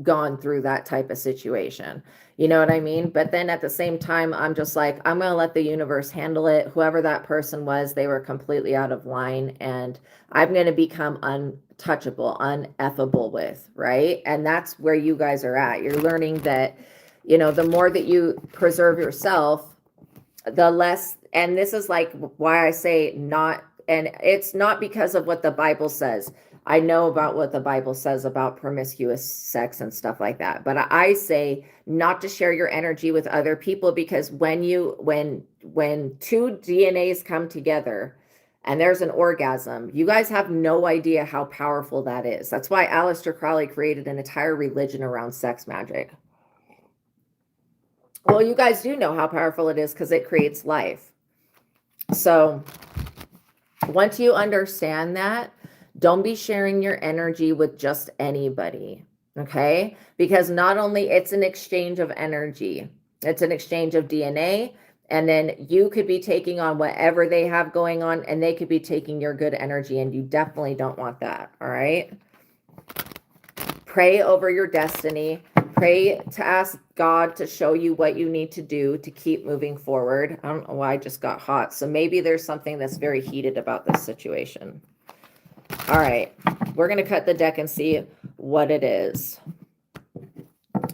gone through that type of situation. You know what I mean? But then at the same time, I'm just like, I'm going to let the universe handle it. Whoever that person was, they were completely out of line. And I'm going to become untouchable, uneffable with, right? And that's where you guys are at. You're learning that, you know, the more that you preserve yourself, the less, and this is like why I say not, and it's not because of what the Bible says. I know about what the Bible says about promiscuous sex and stuff like that. But I say not to share your energy with other people, because when two DNAs come together and there's an orgasm, you guys have no idea how powerful that is. That's why Aleister Crowley created an entire religion around sex magic. Well, you guys do know how powerful it is because it creates life. So once you understand that, don't be sharing your energy with just anybody, okay? Because not only it's an exchange of energy, it's an exchange of DNA, and then you could be taking on whatever they have going on, and they could be taking your good energy, and you definitely don't want that, all right? Pray over your destiny. Pray to ask God to show you what you need to do to keep moving forward. I don't know why I just got hot. So maybe there's something that's very heated about this situation. All right, we're going to cut the deck and see what it is.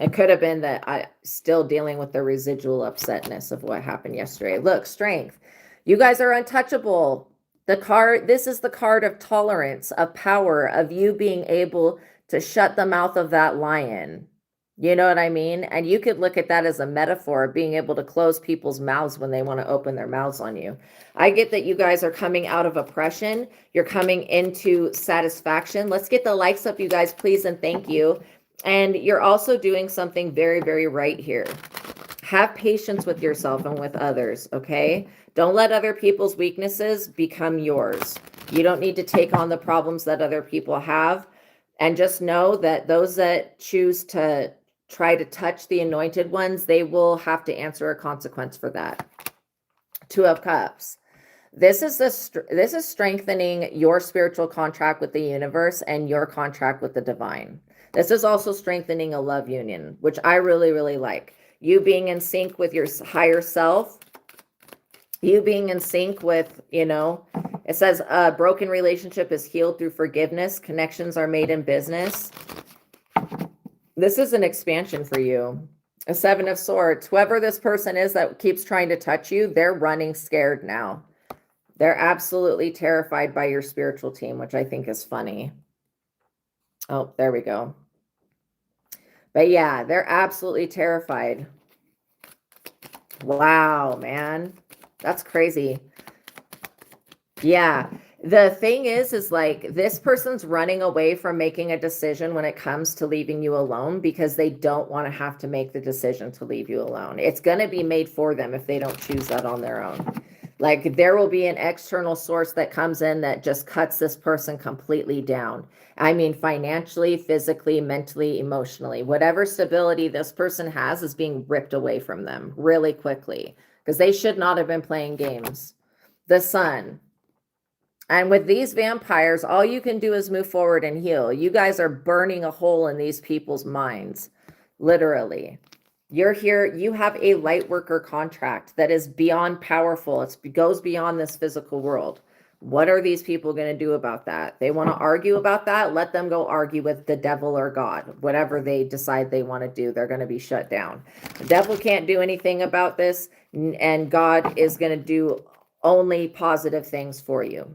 It could have been that I'm still dealing with the residual upsetness of what happened yesterday. Look, strength. You guys are untouchable. This is the card of tolerance, of power, of you being able to shut the mouth of that lion. You know what I mean? And you could look at that as a metaphor of being able to close people's mouths when they want to open their mouths on you. I get that you guys are coming out of oppression. You're coming into satisfaction. Let's get the likes up, you guys, please, and thank you. And you're also doing something very, very right here. Have patience with yourself and with others, okay? Don't let other people's weaknesses become yours. You don't need to take on the problems that other people have. And just know that those that choose to try to touch the anointed ones, they will have to answer a consequence for that. Two of Cups. This is strengthening your spiritual contract with the universe and your contract with the divine. This is also strengthening a love union, which I really, really like. You being in sync with your higher self, you being in sync with, you know, it says a broken relationship is healed through forgiveness. Connections are made in business. This is an expansion for you. A Seven of Swords. Whoever this person is that keeps trying to touch you, they're running scared now. They're absolutely terrified by your spiritual team, which I think is funny. Oh, there we go. But yeah, they're absolutely terrified. Wow, man. That's crazy. Yeah. The thing is like this person's running away from making a decision when it comes to leaving you alone because they don't want to have to make the decision to leave you alone. It's going to be made for them if they don't choose that on their own. Like there will be an external source that comes in that just cuts this person completely down. I mean, financially, physically, mentally, emotionally, whatever stability this person has is being ripped away from them really quickly because they should not have been playing games. The Sun. And with these vampires, all you can do is move forward and heal. You guys are burning a hole in these people's minds, literally. You're here, you have a light worker contract that is beyond powerful. It goes beyond this physical world. What are these people going to do about that? They want to argue about that? Let them go argue with the devil or God. Whatever they decide they want to do, they're going to be shut down. The devil can't do anything about this, and God is going to do only positive things for you.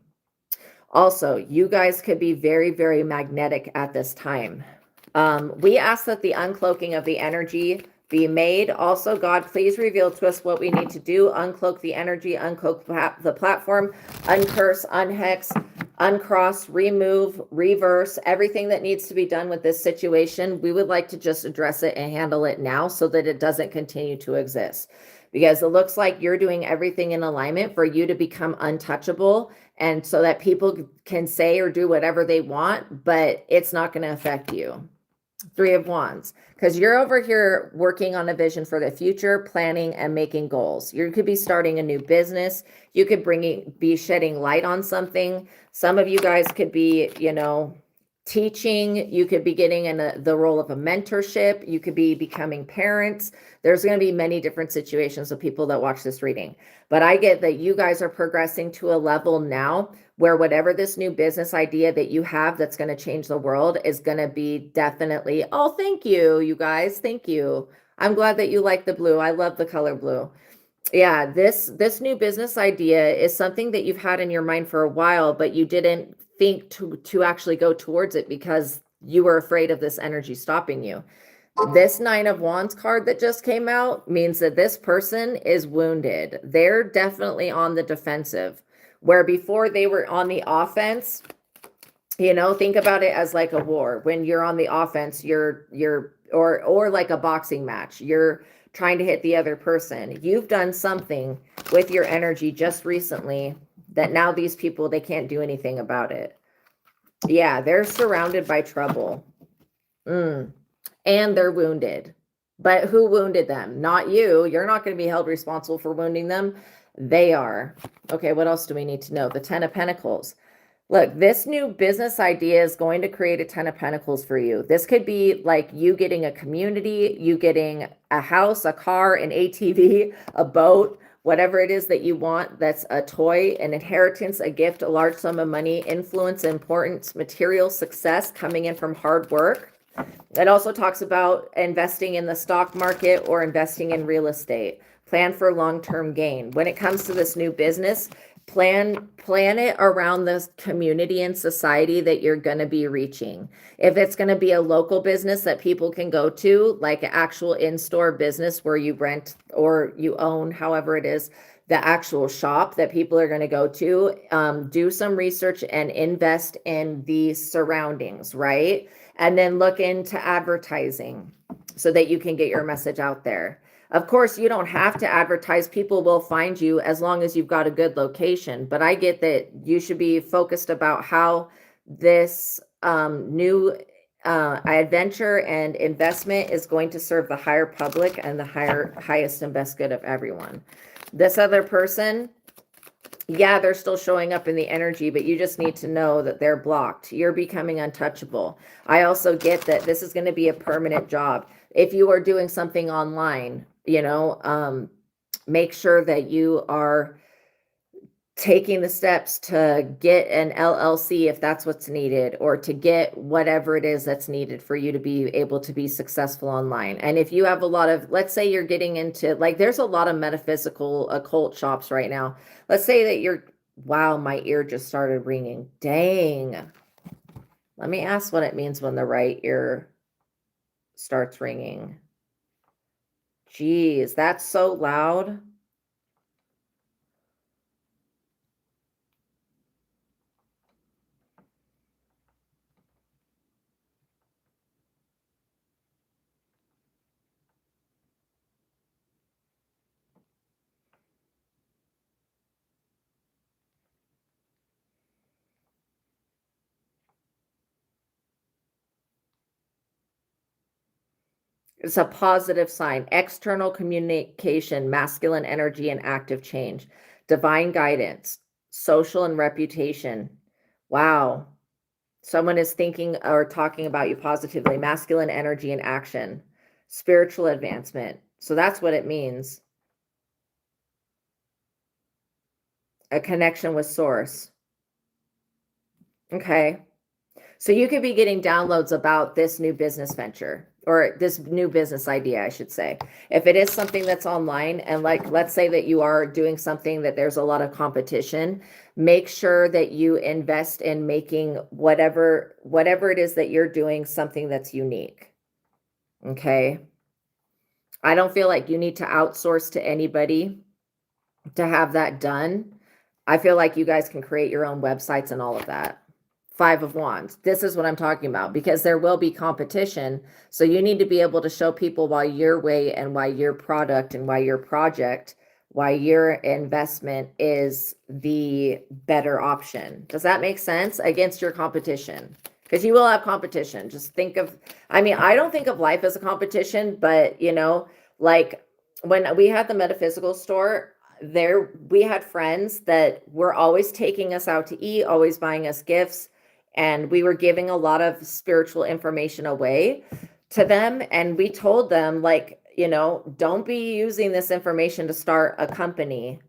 Also, you guys could be very, very magnetic at this time. We ask that the uncloaking of the energy be made. Also, God, please reveal to us what we need to do. Uncloak the energy, uncloak the platform, uncurse, unhex, uncross, remove, reverse, everything that needs to be done with this situation. We would like to just address it and handle it now so that it doesn't continue to exist. Because it looks like you're doing everything in alignment for you to become untouchable, and so that people can say or do whatever they want, but it's not going to affect you. Three of Wands, because you're over here working on a vision for the future, planning and making goals. You could be starting a new business. You could be shedding light on something. Some of you guys could be, teaching. You could be getting in the role of a mentorship. You could be becoming parents. There's going to be many different situations of people that watch this reading. But I get that you guys are progressing to a level now where whatever this new business idea that you have that's going to change the world is going to be definitely, oh, thank you, you guys. Thank you. I'm glad that you like the blue. I love the color blue. Yeah, this new business idea is something that you've had in your mind for a while, but you didn't think to actually go towards it because you were afraid of this energy stopping you. This Nine of Wands card that just came out means that this person is wounded. They're definitely on the defensive, where before they were on the offense. Think about it as like a war. When you're on the offense, or like a boxing match, you're trying to hit the other person. You've done something with your energy just recently that now these people, they can't do anything about it. Yeah, they're surrounded by trouble. And they're wounded. But who wounded them? Not you. You're not going to be held responsible for wounding them. They are. Okay, what else do we need to know? The Ten of Pentacles. Look, this new business idea is going to create a 10 of Pentacles for you. This could be like you getting a community, you getting a house, a car, an ATV, a boat, whatever it is that you want. That's a toy, an inheritance, a gift, a large sum of money, influence, importance, material success coming in from hard work. It also talks about investing in the stock market or investing in real estate. Plan for long-term gain. When it comes to this new business, plan it around the community and society that you're going to be reaching. If it's going to be a local business that people can go to, like an actual in-store business where you rent or you own, however it is, the actual shop that people are going to go to, do some research and invest in the surroundings, right? And then look into advertising so that you can get your message out there. Of course, you don't have to advertise. People will find you as long as you've got a good location. But I get that you should be focused about how this new adventure and investment is going to serve the higher public and the highest and best good of everyone. This other person, yeah, they're still showing up in the energy, but you just need to know that they're blocked. You're becoming untouchable. I also get that this is going to be a permanent job. If you are doing something online, make sure that you are taking the steps to get an LLC if that's what's needed, or to get whatever it is that's needed for you to be able to be successful online. And if you have a lot of, let's say you're getting into, like, there's a lot of metaphysical occult shops right now. Let's say that you're, wow, my ear just started ringing. Dang. Let me ask what it means when the right ear starts ringing. Geez, that's so loud. It's a positive sign. External communication, masculine energy and active change, divine guidance, social and reputation. Wow. Someone is thinking or talking about you positively. Masculine energy and action, spiritual advancement. So that's what it means. A connection with source. Okay. So you could be getting downloads about this new business venture, or this new business idea, I should say. If it is something that's online, and like, let's say that you are doing something that there's a lot of competition, make sure that you invest in making whatever it is that you're doing something that's unique. Okay. I don't feel like you need to outsource to anybody to have that done. I feel like you guys can create your own websites and all of that. Five of Wands. This is what I'm talking about, because there will be competition. So you need to be able to show people why your way and why your product and why your project, why your investment is the better option. Does that make sense? Against your competition? Because you will have competition. Just think of, I mean, I don't think of life as a competition, but you know, like when we had the metaphysical store, there we had friends that were always taking us out to eat, always buying us gifts, and we were giving a lot of spiritual information away to them. And we told them, like, you know, don't be using this information to start a company.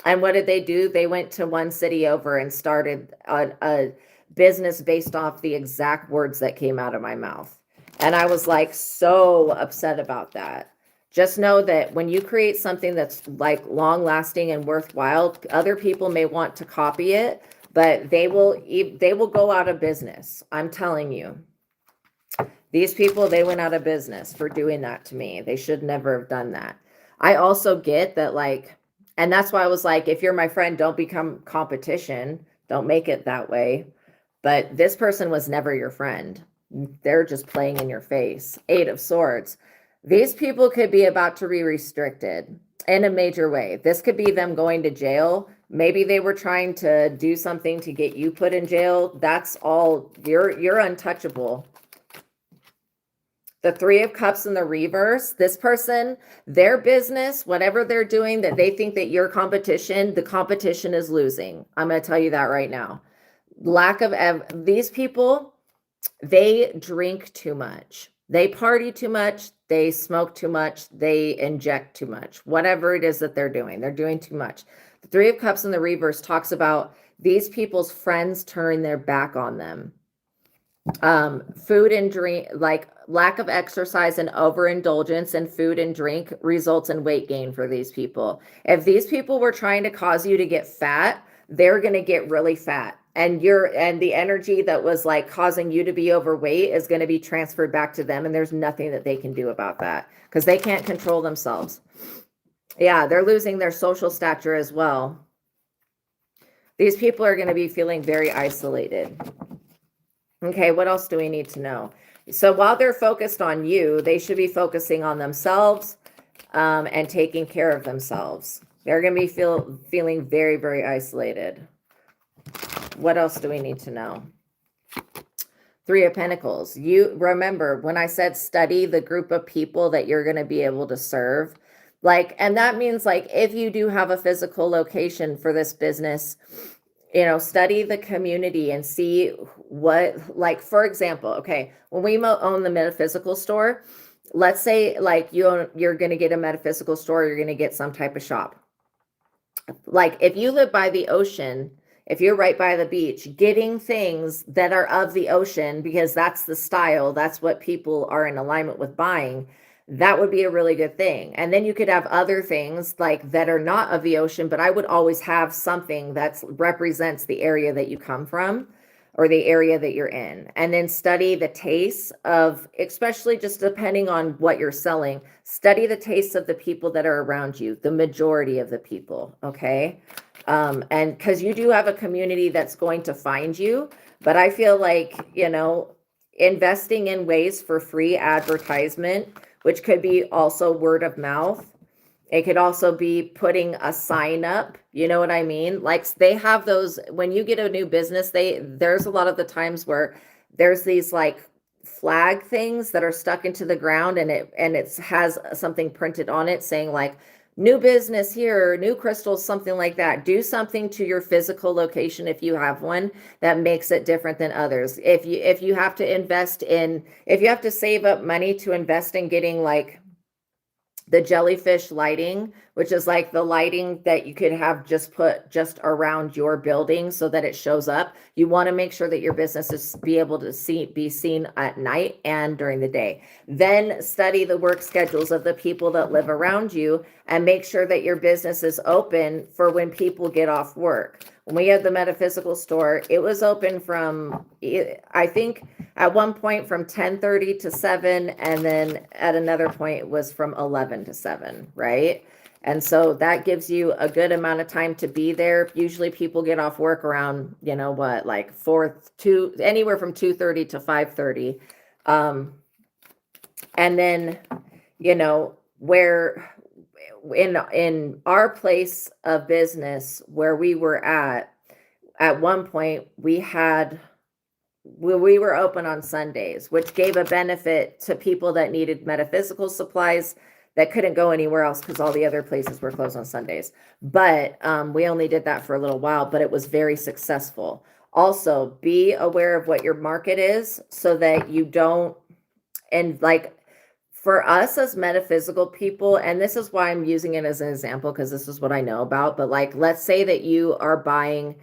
And what did they do? They went to one city over and started a business based off the exact words that came out of my mouth. And I was like so upset about that. Just know that when you create something that's like long lasting and worthwhile, other people may want to copy it, but they will go out of business. I'm telling you. These people, they went out of business for doing that to me. They should never have done that. I also get that, like, and that's why I was like, if you're my friend, don't become competition. Don't make it that way. But this person was never your friend. They're just playing in your face. Eight of Swords. These people could be about to be restricted in a major way. This could be them going to jail. Maybe they were trying to do something to get you put in jail. That's all. You're untouchable. The Three of Cups in the reverse. This person, their business, whatever they're doing that they think that your competition, the competition is losing. I'm going to tell you that right now. Lack of these people, they drink too much. They party too much. They smoke too much. They inject too much. Whatever it is that they're doing too much. The Three of Cups in the reverse talks about these people's friends turning their back on them. Food and drink, like lack of exercise and overindulgence in food and drink results in weight gain for these people. If these people were trying to cause you to get fat, they're going to get really fat. And the energy that was like causing you to be overweight is going to be transferred back to them. And there's nothing that they can do about that because they can't control themselves. Yeah, they're losing their social stature as well. These people are going to be feeling very isolated. Okay, what else do we need to know? So while they're focused on you, they should be focusing on themselves and taking care of themselves. They're going to be feeling very, very isolated. What else do we need to know? Three of Pentacles. You remember when I said study the group of people that you're going to be able to serve. Like, and that means like if you do have a physical location for this business, you know, study the community and see what, like, for example, okay, when we own the metaphysical store, let's say like you're going to get a metaphysical store, you're going to get some type of shop. Like if you live by the ocean, if you're right by the beach, getting things that are of the ocean, because that's the style, that's what people are in alignment with buying, that would be a really good thing. And then you could have other things like that are not of the ocean, but I would always have something that represents the area that you come from or the area that you're in. And then study the tastes of, especially just depending on what you're selling, study the tastes of the people that are around you, the majority of the people, okay? And because you do have a community that's going to find you, but I feel like, you know, investing in ways for free advertisement, which could be also word of mouth. It could also be putting a sign up, you know what I mean? Like they have those, when you get a new business, there's a lot of the times where there's these like flag things that are stuck into the ground, and it has something printed on it saying like new business here, new crystals, something like that. Do something to your physical location if you have one that makes it different than others. If you have to invest in, if you have to save up money to invest in getting like the jellyfish lighting, which is like the lighting that you could have just put just around your building so that it shows up. You want to make sure that your business is be able to be seen at night and during the day. Then study the work schedules of the people that live around you and make sure that your business is open for when people get off work. When we had the metaphysical store, it was open from, I think at one point from 10:30 to 7, and then at another point it was from 11 to 7, right? And so that gives you a good amount of time to be there. Usually people get off work around, you know what, like anywhere from 2:30 to 5:30. And then, you know, where in our place of business where we were at one point we were open on Sundays, which gave a benefit to people that needed metaphysical supplies that couldn't go anywhere else because all the other places were closed on Sundays. But we only did that for a little while, but it was very successful. Also, be aware of what your market is so that you don't, and like for us as metaphysical people, and this is why I'm using it as an example because this is what I know about, but like, let's say that you are buying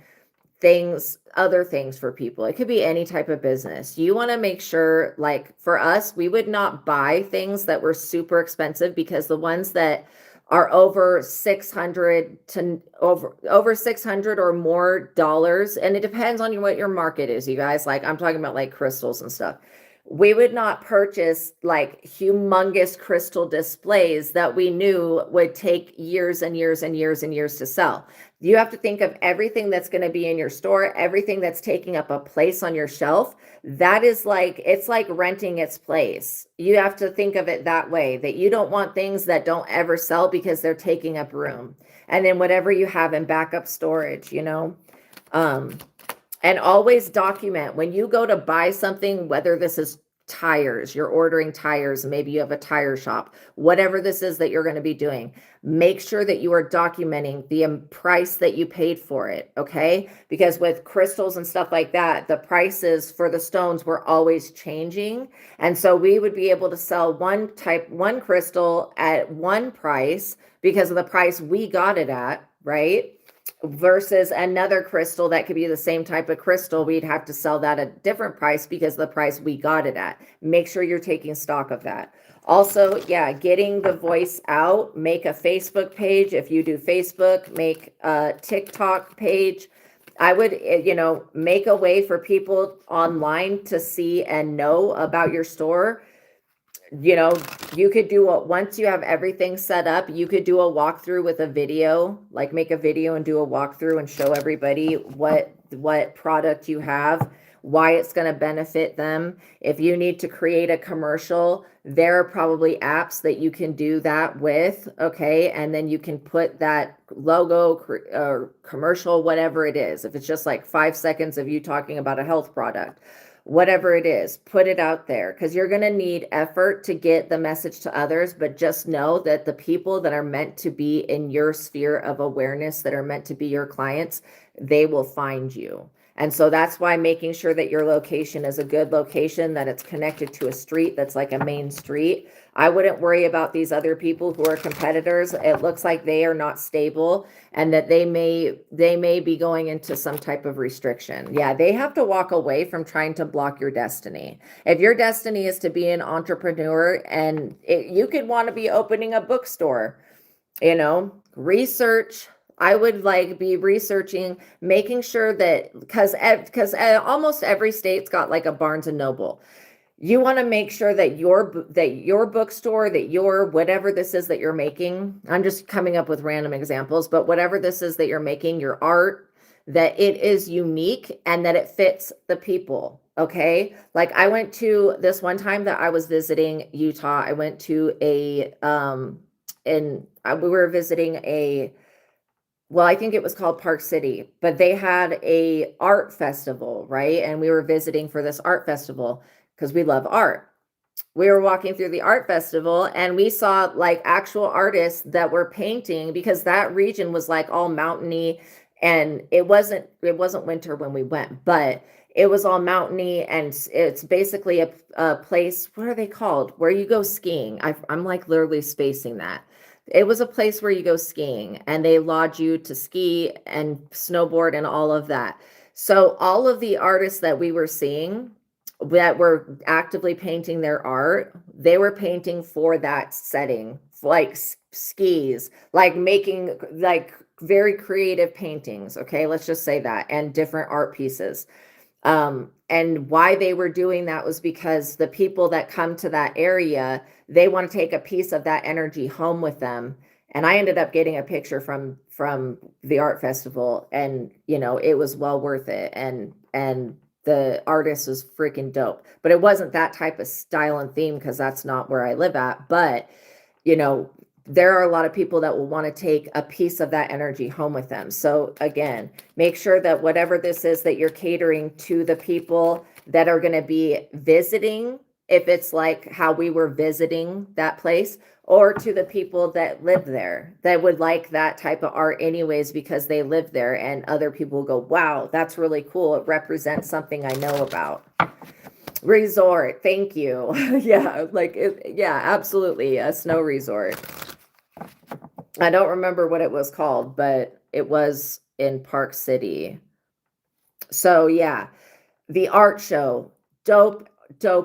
other things for people. It could be any type of business. You want to make sure, like for us, we would not buy things that were super expensive because the ones that are over 600 to over 600 or more dollars, and it depends on what your market is, you guys. Like I'm talking about like crystals and stuff. We would not purchase like humongous crystal displays that we knew would take years and years and years and years to sell. You have to think of everything that's going to be in your store, everything that's taking up a place on your shelf. That is like, it's like renting its place. You have to think of it that way, that you don't want things that don't ever sell because they're taking up room. And then whatever you have in backup storage, you know, and always document when you go to buy something, whether this is tires, you're ordering tires, maybe you have a tire shop, whatever this is that you're going to be doing, make sure that you are documenting the price that you paid for it, okay? Because with crystals and stuff like that, the prices for the stones were always changing. And so we would be able to sell one crystal at one price because of the price we got it at, right? Versus another crystal that could be the same type of crystal, we'd have to sell that at a different price because of the price we got it at. Make sure you're taking stock of that. Also, yeah, getting the voice out, make a Facebook page. If you do Facebook, make a TikTok page. I would, you know, make a way for people online to see and know about your store. You know, you could do once you have everything set up, you could do a walkthrough with a video, like make a video and do a walkthrough and show everybody what product you have, why it's going to benefit them. If you need to create a commercial, there are probably apps that you can do that with, okay? And then you can put that logo or commercial, whatever it is. If it's just like 5 seconds of you talking about a health product, whatever it is, put it out there because you're going to need effort to get the message to others. But just know that the people that are meant to be in your sphere of awareness, that are meant to be your clients, they will find you. And so that's why making sure that your location is a good location, that it's connected to a street that's like a main street. I wouldn't worry about these other people who are competitors. It looks like they are not stable and that they may be going into some type of restriction. Yeah, they have to walk away from trying to block your destiny. If your destiny is to be an entrepreneur, and you could want to be opening a bookstore, you know, research. I would like be researching, making sure that because almost every state's got like a Barnes and Noble. You want to make sure that your bookstore, that your whatever this is that you're making, I'm just coming up with random examples, but whatever this is that you're making, your art, that it is unique and that it fits the people. Okay. Like I went to this one time that I was visiting Utah. I went to we were visiting well, I think it was called Park City, but they had a art festival, right? And we were visiting for this art festival. because we love art. We were walking through the art festival and we saw like actual artists that were painting, because that region was like all mountainy, and it wasn't winter when we went, but it was all mountainy, and it's basically a place, what are they called, where you go skiing. I'm like literally spacing that. It was a place where you go skiing and they lodge you to ski and snowboard and all of that. So all of the artists that we were seeing that were actively painting their art, they were painting for that setting, like skis, like making like very creative paintings. Okay, let's just say that, and different art pieces. And why they were doing that was because the people that come to that area, they want to take a piece of that energy home with them. And I ended up getting a picture from the art festival, and you know, it was well worth it. And the artist was freaking dope, but it wasn't that type of style and theme because that's not where I live at. But you know, there are a lot of people that will want to take a piece of that energy home with them. So again, make sure that whatever this is, that you're catering to the people that are going to be visiting, if it's like how we were visiting that place, or to the people that live there that would like that type of art anyways, because they live there, and other people will go, wow, that's really cool. It represents something I know about. Resort, thank you. Yeah, like, yeah, absolutely, a snow resort. I don't remember what it was called, but it was in Park City. So yeah, the art show, dope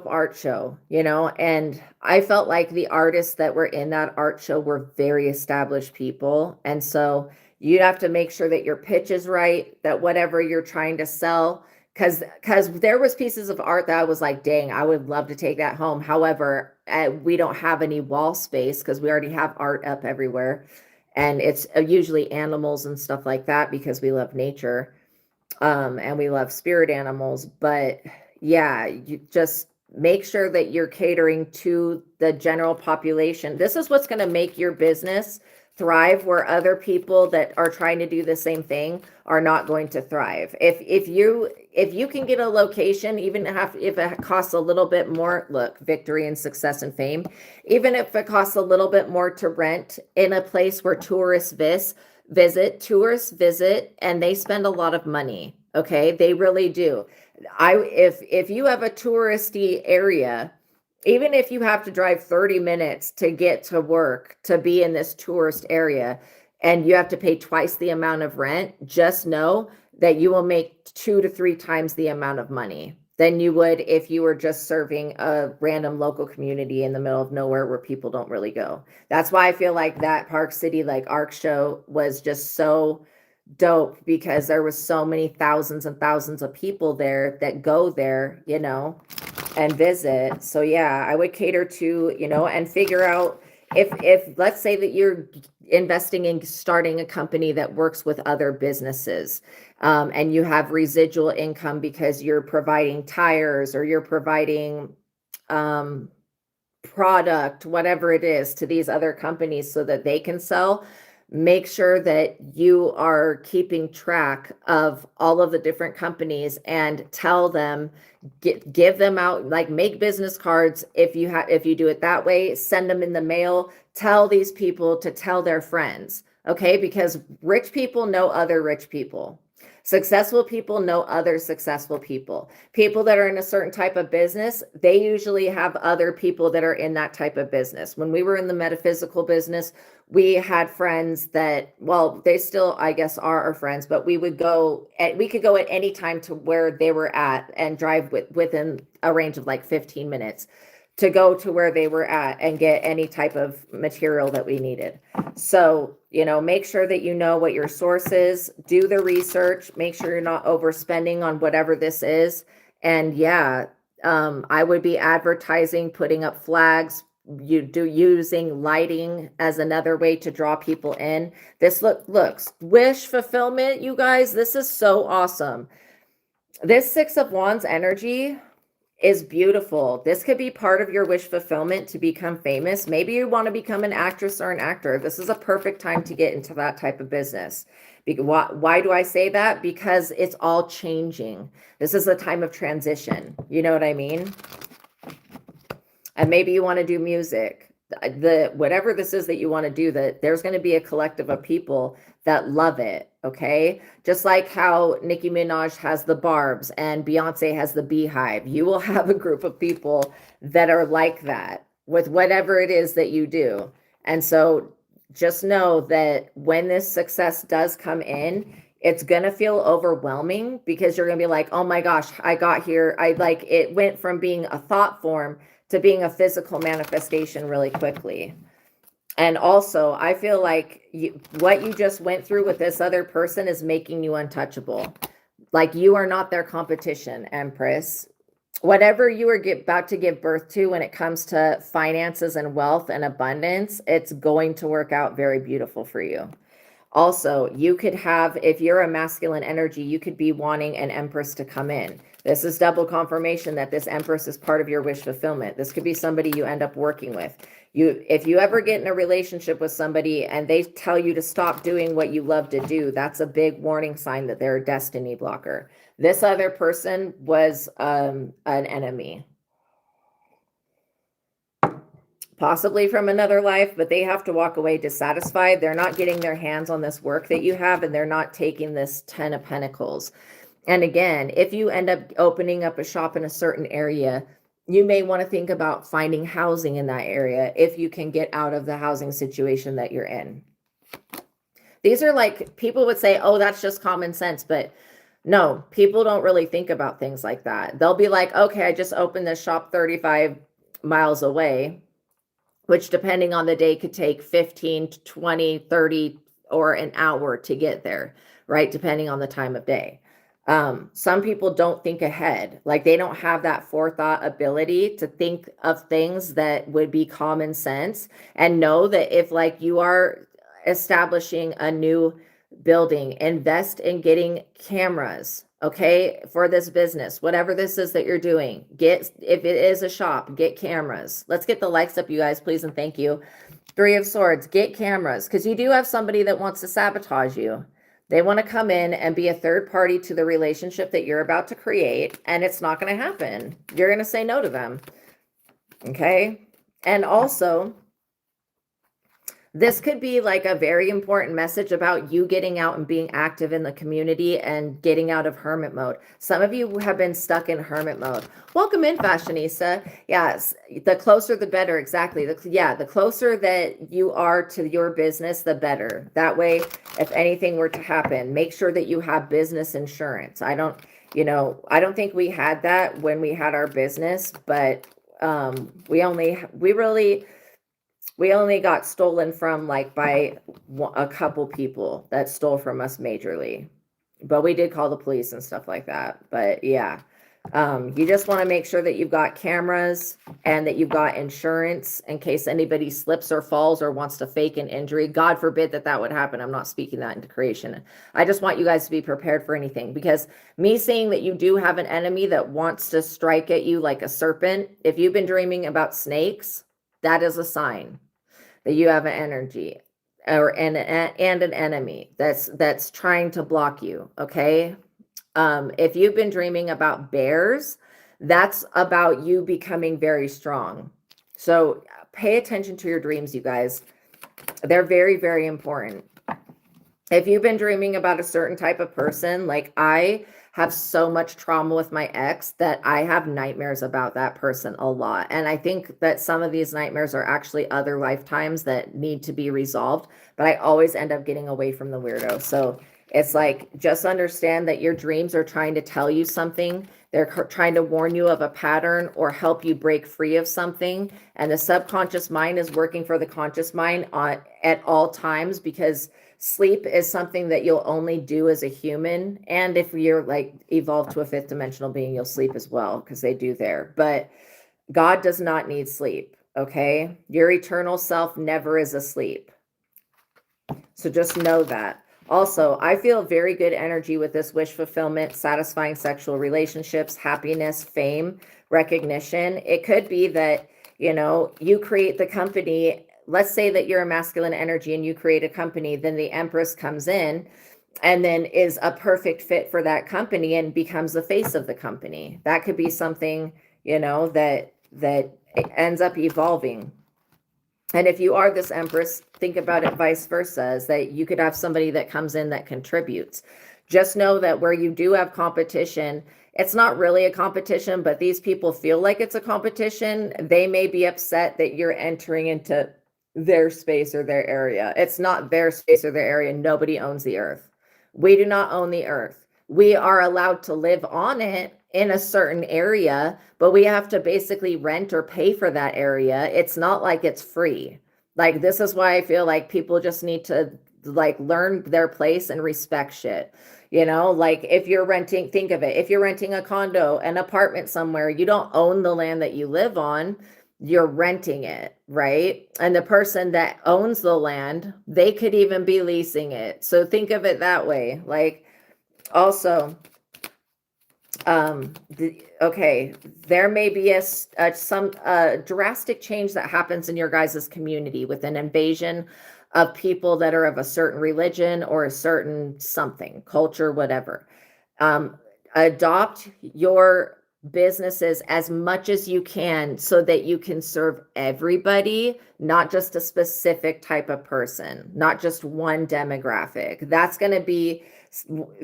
art show, you know, and I felt like the artists that were in that art show were very established people. And so you have to make sure that your pitch is right, that whatever you're trying to sell, because there was pieces of art that I was like, dang, I would love to take that home. However, we don't have any wall space because we already have art up everywhere. And it's usually animals and stuff like that because we love nature. And we love spirit animals. But yeah, you just make sure that you're catering to the general population. This is what's going to make your business thrive, where other people that are trying to do the same thing are not going to thrive. If you can get a location, even if it costs a little bit more, look, victory and success and fame, even if it costs a little bit more to rent in a place where tourists visit, and they spend a lot of money. Okay, they really do. If you have a touristy area, even if you have to drive 30 minutes to get to work, to be in this tourist area, and you have to pay twice the amount of rent, just know that you will make 2 to 3 times the amount of money than you would if you were just serving a random local community in the middle of nowhere where people don't really go. That's why I feel like that Park City, like ARC show, was just so dope, because there was so many thousands and thousands of people there that go there, you know, and visit. So yeah, I would cater to, you know, and figure out if let's say that you're investing in starting a company that works with other businesses, and you have residual income because you're providing tires, or you're providing product, whatever it is, to these other companies so that they can sell. Make sure that you are keeping track of all of the different companies and tell them, give them out, like make business cards. If you do it that way, send them in the mail, tell these people to tell their friends. Okay. Because rich people know other rich people. Successful people know other successful people. People that are in a certain type of business, they usually have other people that are in that type of business. When we were in the metaphysical business, we had friends that, well, they still, I guess, are our friends, but we could go at any time to where they were at and drive within a range of like 15 minutes to go to where they were at and get any type of material that we needed. So, you know, make sure that you know what your source is, do the research, make sure you're not overspending on whatever this is. And yeah, I would be advertising, putting up flags, using lighting as another way to draw people in. This looks wish fulfillment, you guys. This is so awesome. This Six of Wands energy is beautiful. This could be part of your wish fulfillment to become famous. Maybe you want to become an actress or an actor. This is a perfect time to get into that type of business. Why do I say that? Because it's all changing. This is a time of transition. You know what I mean? and maybe you want to do music. Whatever this is that you want to do, that there's going to be a collective of people that love it. Okay. Just like how Nicki Minaj has the Barbs and Beyonce has the Beehive, you will have a group of people that are like that with whatever it is that you do. And so just know that when this success does come in, it's going to feel overwhelming because you're going to be like, oh my gosh, I got here. It went from being a thought form to being a physical manifestation really quickly. And also, I feel like what you just went through with this other person is making you untouchable. Like, you are not their competition, Empress. Whatever you are about to give birth to when it comes to finances and wealth and abundance, it's going to work out very beautiful for you. Also, you could have, if you're a masculine energy, you could be wanting an Empress to come in. This is double confirmation that this Empress is part of your wish fulfillment. This could be somebody you end up working with. If you ever get in a relationship with somebody and they tell you to stop doing what you love to do, that's a big warning sign that they're a destiny blocker. This other person was an enemy, possibly from another life, but they have to walk away dissatisfied. They're not getting their hands on this work that you have, and they're not taking this 10 of Pentacles. And again, if you end up opening up a shop in a certain area, you may want to think about finding housing in that area if you can get out of the housing situation that you're in. These are like, people would say, oh, that's just common sense. But no, people don't really think about things like that. They'll be like, okay, I just opened this shop 35 miles away, which depending on the day could take 15 to 20, 30, or an hour to get there, right? Depending on the time of day. Some people don't think ahead. Like, they don't have that forethought ability to think of things that would be common sense, and know that if, like, you are establishing a new building, invest in getting cameras, okay, for this business, whatever this is that you're doing. If it is a shop, get cameras. Let's get the likes up, you guys, please, and thank you. 3 of Swords, get cameras, because you do have somebody that wants to sabotage you. They want to come in and be a third party to the relationship that you're about to create, and it's not going to happen. You're going to say no to them. Okay? And also, this could be like a very important message about you getting out and being active in the community and getting out of hermit mode. Some of you have been stuck in hermit mode. Welcome in, Fashionista. Yes, the closer the better. Exactly. The closer that you are to your business, the better. That way, if anything were to happen, make sure that you have business insurance. I don't think we had that when we had our business, but we only got stolen from, like, by a couple people that stole from us majorly, but we did call the police and stuff like that. But yeah, you just want to make sure that you've got cameras and that you've got insurance in case anybody slips or falls or wants to fake an injury. God forbid that would happen. I'm not speaking that into creation. I just want you guys to be prepared for anything, because me seeing that you do have an enemy that wants to strike at you like a serpent, if you've been dreaming about snakes, that is a sign that you have an energy and an enemy that's trying to block you. Okay. If you've been dreaming about bears, that's about you becoming very strong. So pay attention to your dreams, you guys. They're very, very important. If you've been dreaming about a certain type of person, like, I have so much trauma with my ex that I have nightmares about that person a lot. And I think that some of these nightmares are actually other lifetimes that need to be resolved, but I always end up getting away from the weirdo. So it's like, just understand that your dreams are trying to tell you something. They're trying to warn you of a pattern or help you break free of something. And the subconscious mind is working for the conscious mind at all times, because sleep is something that you'll only do as a human. And if you're, like, evolved to a 5th dimensional being, you'll sleep as well, because they do there. But God does not need sleep. Okay. Your eternal self never is asleep. So just know that. Also, I feel very good energy with this wish fulfillment, satisfying sexual relationships, happiness, fame, recognition. It could be that, you create the company. Let's say that you're a masculine energy and you create a company, then the Empress comes in and then is a perfect fit for that company and becomes the face of the company. That could be something, that that it ends up evolving. And if you are this Empress, think about it vice versa, is that you could have somebody that comes in that contributes. Just know that where you do have competition, it's not really a competition, but these people feel like it's a competition. They may be upset that you're entering into their space or their area. It's not their space or their area. Nobody owns the earth. We do not own the earth. We are allowed to live on it in a certain area, but we have to basically rent or pay for that area. It's not like it's free. Like, this is why I feel like people just need to like learn their place and respect shit. You know, like if you're renting, think of it. If you're renting a condo, an apartment somewhere, you don't own the land that you live on, you're renting it, right? And the person that owns the land, they could even be leasing it. So think of it that way. Like, also, okay, there may be some drastic change that happens in your guys' community with an invasion of people that are of a certain religion or a certain something, culture, whatever. Adopt your businesses as much as you can so that you can serve everybody, not just a specific type of person, not just one demographic. That's going to be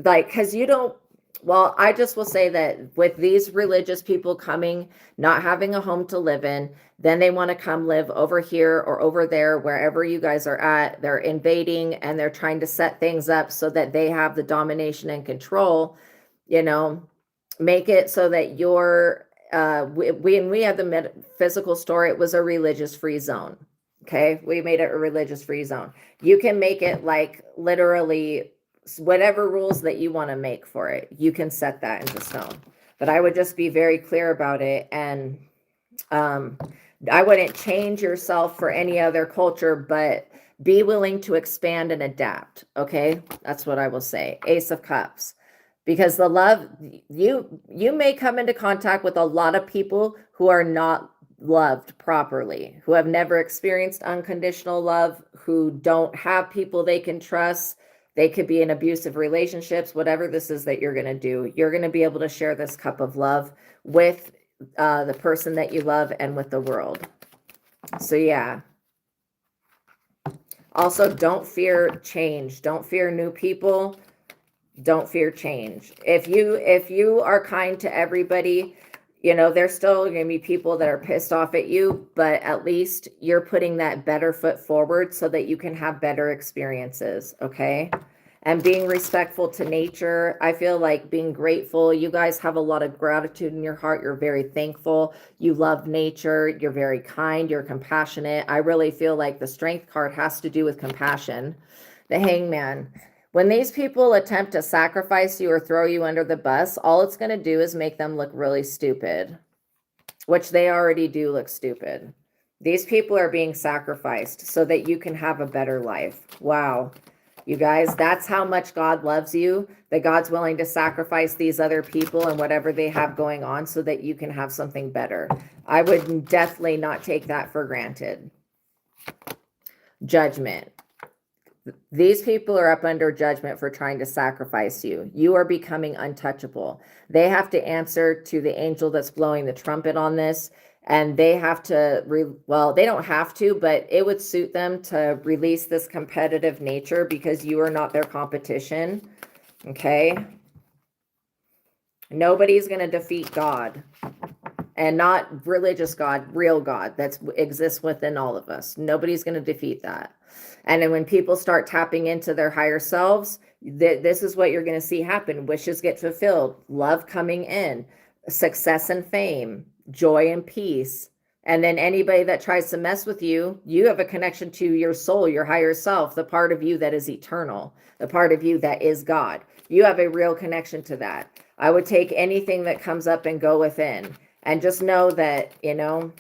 like, because you don't, well, I just will say that with these religious people coming, not having a home to live in, then they want to come live over here or over there, wherever you guys are at. They're invading and they're trying to set things up so that they have the domination and control, you know, make it so that you're, when we had the physical store, it was a religious free zone. Okay. We made it a religious free zone. You can make it like literally whatever rules that you want to make for it, you can set that into stone. But I would just be very clear about it. And I wouldn't change yourself for any other culture, but be willing to expand and adapt. Okay. That's what I will say. Ace of Cups. Because the love, you may come into contact with a lot of people who are not loved properly, who have never experienced unconditional love, who don't have people they can trust. They could be in abusive relationships, whatever this is that you're going to do. You're going to be able to share this cup of love with the person that you love and with the world. So yeah. Also, don't fear change. Don't fear new people. Don't fear change. If you are kind to everybody, you know, there's still going to be people that are pissed off at you, but at least you're putting that better foot forward so that you can have better experiences, okay? And being respectful to nature. I feel like being grateful. You guys have a lot of gratitude in your heart. You're very thankful. You love nature. You're very kind. You're compassionate. I really feel like the Strength card has to do with compassion. The Hangman. When these people attempt to sacrifice you or throw you under the bus, all it's going to do is make them look really stupid, which they already do look stupid. These people are being sacrificed so that you can have a better life. Wow. You guys, that's how much God loves you, that God's willing to sacrifice these other people and whatever they have going on so that you can have something better. I would definitely not take that for granted. Judgment. These people are up under judgment for trying to sacrifice you. You are becoming untouchable. They have to answer to the angel that's blowing the trumpet on this. And they have to, well, they don't have to, but it would suit them to release this competitive nature because you are not their competition. Okay. Nobody's going to defeat God. And not religious God, real God that exists within all of us. Nobody's going to defeat that. And then when people start tapping into their higher selves, this is what you're going to see happen. Wishes get fulfilled, love coming in, success and fame, joy and peace. And then anybody that tries to mess with you, you have a connection to your soul, your higher self, the part of you that is eternal, the part of you that is God. You have a real connection to that. I would take anything that comes up and go within. And just know that, you know,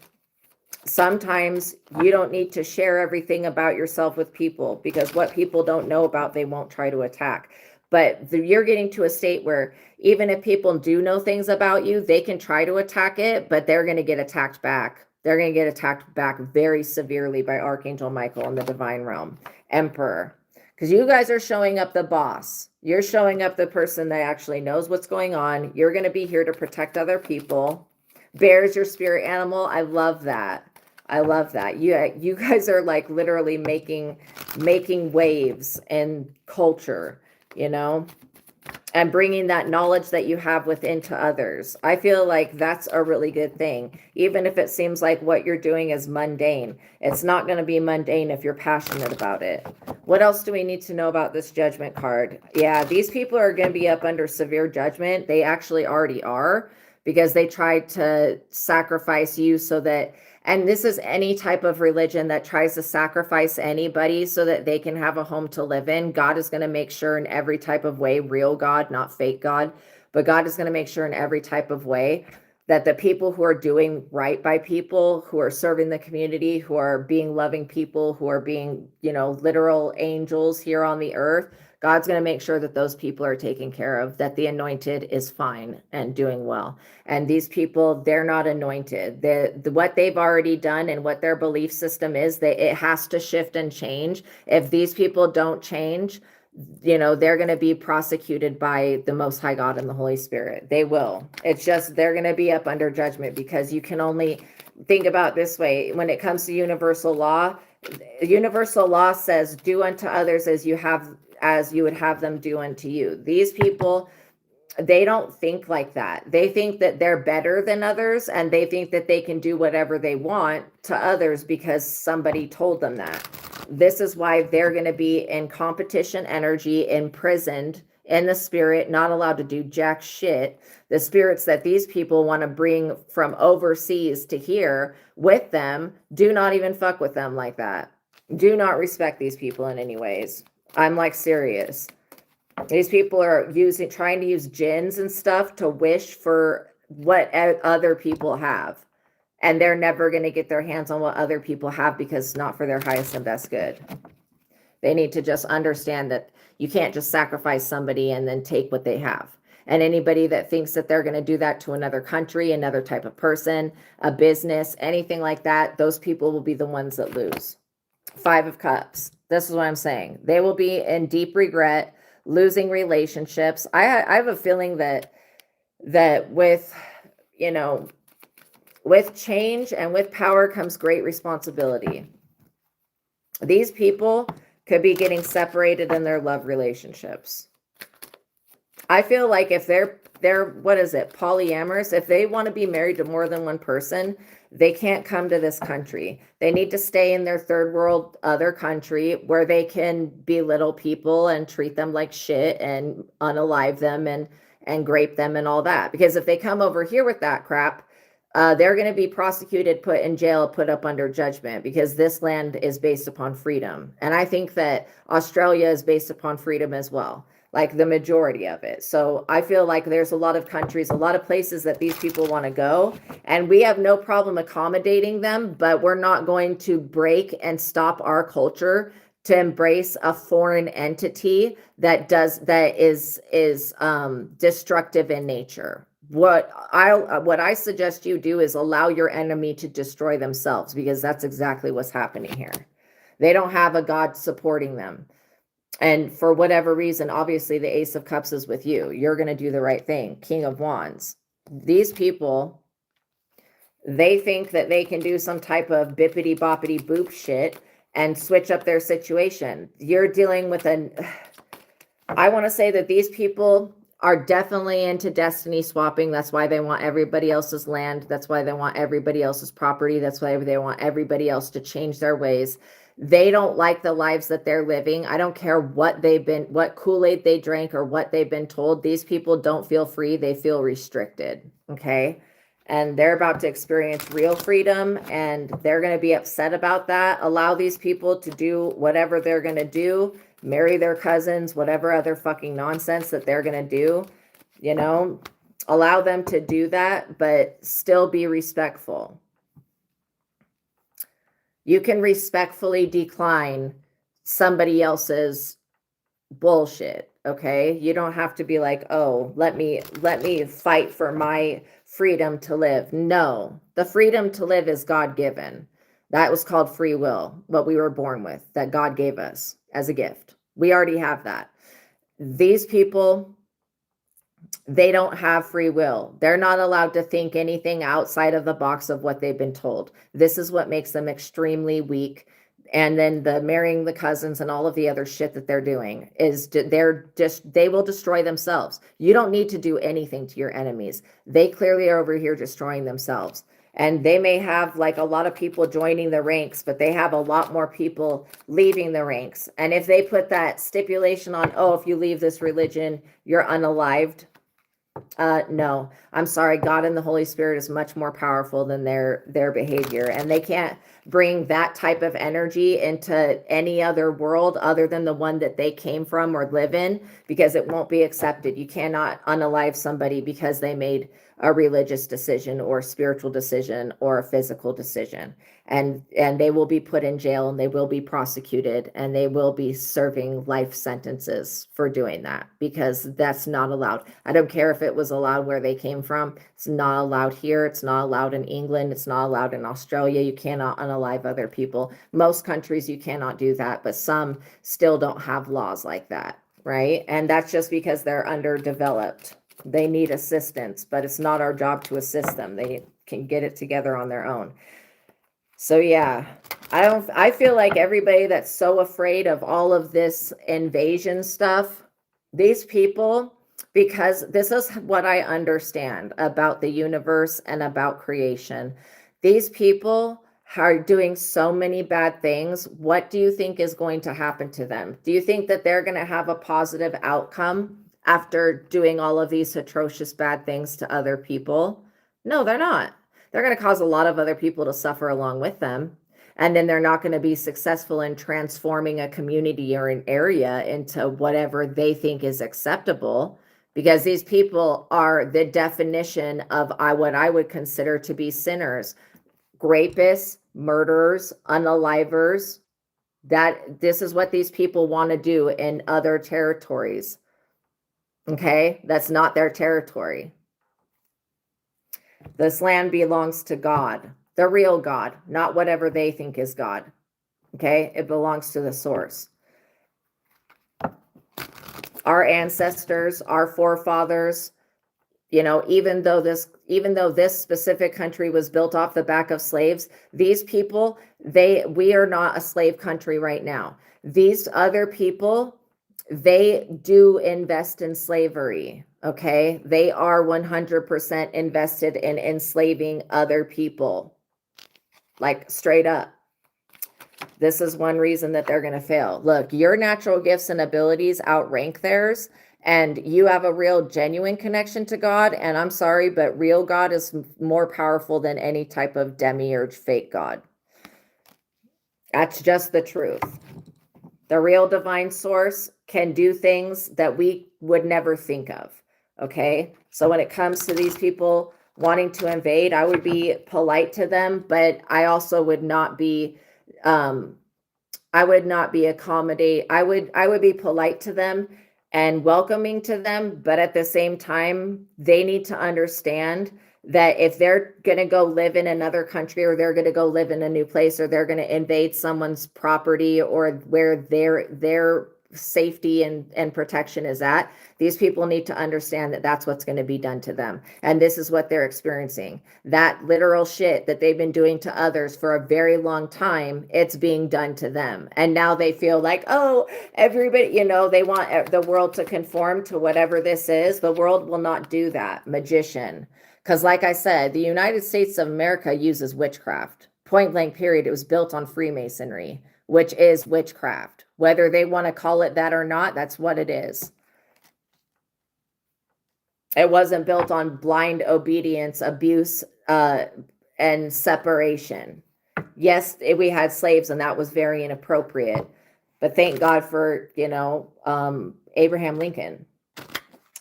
sometimes you don't need to share everything about yourself with people, because what people don't know about, they won't try to attack. But you're getting to a state where even if people do know things about you, they can try to attack it, but they're going to get attacked back. They're going to get attacked back very severely by Archangel Michael in the divine realm. Emperor. Because you guys are showing up the boss. You're showing up the person that actually knows what's going on. You're going to be here to protect other people. Bear's your spirit animal. I love that. I love that. You guys are like literally making waves in culture, you know, and bringing that knowledge that you have within to others. I feel like that's a really good thing. Even if it seems like what you're doing is mundane, it's not going to be mundane if you're passionate about it. What else do we need to know about this judgment card? Yeah, these people are going to be up under severe judgment. They actually already are, because they tried to sacrifice you so that, and this is any type of religion that tries to sacrifice anybody so that they can have a home to live in. God is going to make sure in every type of way, real God, not fake God, but God is going to make sure in every type of way that the people who are doing right by people, who are serving the community, who are being loving people, who are being, you know, literal angels here on the earth, God's going to make sure that those people are taken care of, that the anointed is fine and doing well. And these people, they're not anointed. What they've already done and what their belief system is, it has to shift and change. If these people don't change, you know, they're going to be prosecuted by the Most High God and the Holy Spirit. They will. It's just, they're going to be up under judgment, because you can only think about this way. When it comes to universal law says, do unto others as you would have them do unto you. These people, they don't think like that. They think that they're better than others, and they think that they can do whatever they want to others because somebody told them that. This is why they're going to be in competition energy, imprisoned in the spirit, not allowed to do jack shit. The spirits that these people want to bring from overseas to here with them, do not even fuck with them like that. Do not respect these people in any ways. I'm like serious. These people are trying to use jinns and stuff to wish for what other people have. And they're never going to get their hands on what other people have, because it's not for their highest and best good. They need to just understand that you can't just sacrifice somebody and then take what they have. And anybody that thinks that they're going to do that to another country, another type of person, a business, anything like that, those people will be the ones that lose. 5 of Cups. This is what I'm saying. They will be in deep regret, losing relationships. I have a feeling that with, you know, with change and with power comes great responsibility. These people could be getting separated in their love relationships. I feel like if they're what is it, polyamorous, if they want to be married to more than one person, they can't come to this country. They need to stay in their third world other country where they can belittle people and treat them like shit and unalive them and grape them and all that. Because if they come over here with that crap, they're going to be prosecuted, put in jail, put up under judgment, because this land is based upon freedom. And I think that Australia is based upon freedom as well, like the majority of it. So I feel like there's a lot of countries, a lot of places that these people want to go, and we have no problem accommodating them, but we're not going to break and stop our culture to embrace a foreign entity that is destructive in nature. What I suggest you do is allow your enemy to destroy themselves, because that's exactly what's happening here. They don't have a God supporting them. And for whatever reason, obviously the Ace of Cups is with you. You're going to do the right thing. King of Wands. These people, they think that they can do some type of bippity boppity boop shit and switch up their situation. You're dealing with I want to say that these people are definitely into destiny swapping. That's why they want everybody else's land. That's why they want everybody else's property. That's why they want everybody else to change their ways. They don't like the lives that they're living. I don't care what Kool-Aid they drank or what they've been told. These people don't feel free. They feel restricted. Okay. And they're about to experience real freedom, and they're going to be upset about that. Allow these people to do whatever they're going to do, marry their cousins, whatever other fucking nonsense that they're going to do, you know, allow them to do that, but still be respectful. You can respectfully decline somebody else's bullshit. Okay. You don't have to be like, oh, let me fight for my freedom to live. No, the freedom to live is God-given. That was called free will, what we were born with, that God gave us as a gift. We already have that. These people, They don't have free will. They're not allowed to think anything outside of the box of what they've been told. This is what makes them extremely weak. And then the marrying the cousins and all of the other shit that they're doing is they will destroy themselves. You don't need to do anything to your enemies. They clearly are over here destroying themselves. And they may have like a lot of people joining the ranks, but they have a lot more people leaving the ranks. And if they put that stipulation on, oh, if you leave this religion, you're unalived. No, I'm sorry. God and the Holy Spirit is much more powerful than their behavior, and they can't bring that type of energy into any other world other than the one that they came from or live in, because it won't be accepted. You cannot unalive somebody because they made a religious decision or spiritual decision or a physical decision. And they will be put in jail, and they will be prosecuted, and they will be serving life sentences for doing that, because that's not allowed. I don't care if it was allowed where they came from. It's not allowed here. It's not allowed in England. It's not allowed in Australia. You cannot unalive other people. Most countries you cannot do that, but some still don't have laws like that, right? And that's just because they're underdeveloped. They need assistance, but it's not our job to assist them. They can get it together on their own. So yeah, I feel like everybody that's so afraid of all of this invasion stuff, these people, because this is what I understand about the universe and about creation. These people are doing so many bad things. What do you think is going to happen to them? Do you think that they're going to have a positive outcome after doing all of these atrocious bad things to other people? No, they're not. They're going to cause a lot of other people to suffer along with them. And then they're not going to be successful in transforming a community or an area into whatever they think is acceptable, because these people are the definition of what I would consider to be sinners, rapists, murderers, unalivers. This is what these people want to do in other territories. Okay, that's not their territory. This land belongs to God, the real God, not whatever they think is God. Okay, it belongs to the source. Our ancestors, our forefathers, even though this specific country was built off the back of slaves, these people, we are not a slave country right now. These other people, they do invest in slavery. Okay, they are 100% invested in enslaving other people, like straight up. This is one reason that they're going to fail. Look, your natural gifts and abilities outrank theirs, and you have a real genuine connection to God. And I'm sorry, but real God is more powerful than any type of demiurge fake God. That's just the truth. The real divine source can do things that we would never think of. Okay, so when it comes to these people wanting to invade, I would be polite to them, but I also would not be accommodate. I would be polite to them and welcoming to them, but at the same time, they need to understand that if they're going to go live in another country, or they're going to go live in a new place, or they're going to invade someone's property, or where their safety and protection is at, these people need to understand that that's what's going to be done to them. And this is what they're experiencing. That literal shit that they've been doing to others for a very long time, it's being done to them. And now they feel like, oh, everybody, they want the world to conform to whatever this is. The world will not do that. Magician. Because like I said, the United States of America uses witchcraft. Point blank period. It was built on Freemasonry, which is witchcraft. Whether they want to call it that or not, that's what it is. It wasn't built on blind obedience, abuse, and separation. Yes, we had slaves, and that was very inappropriate. But thank God for, Abraham Lincoln.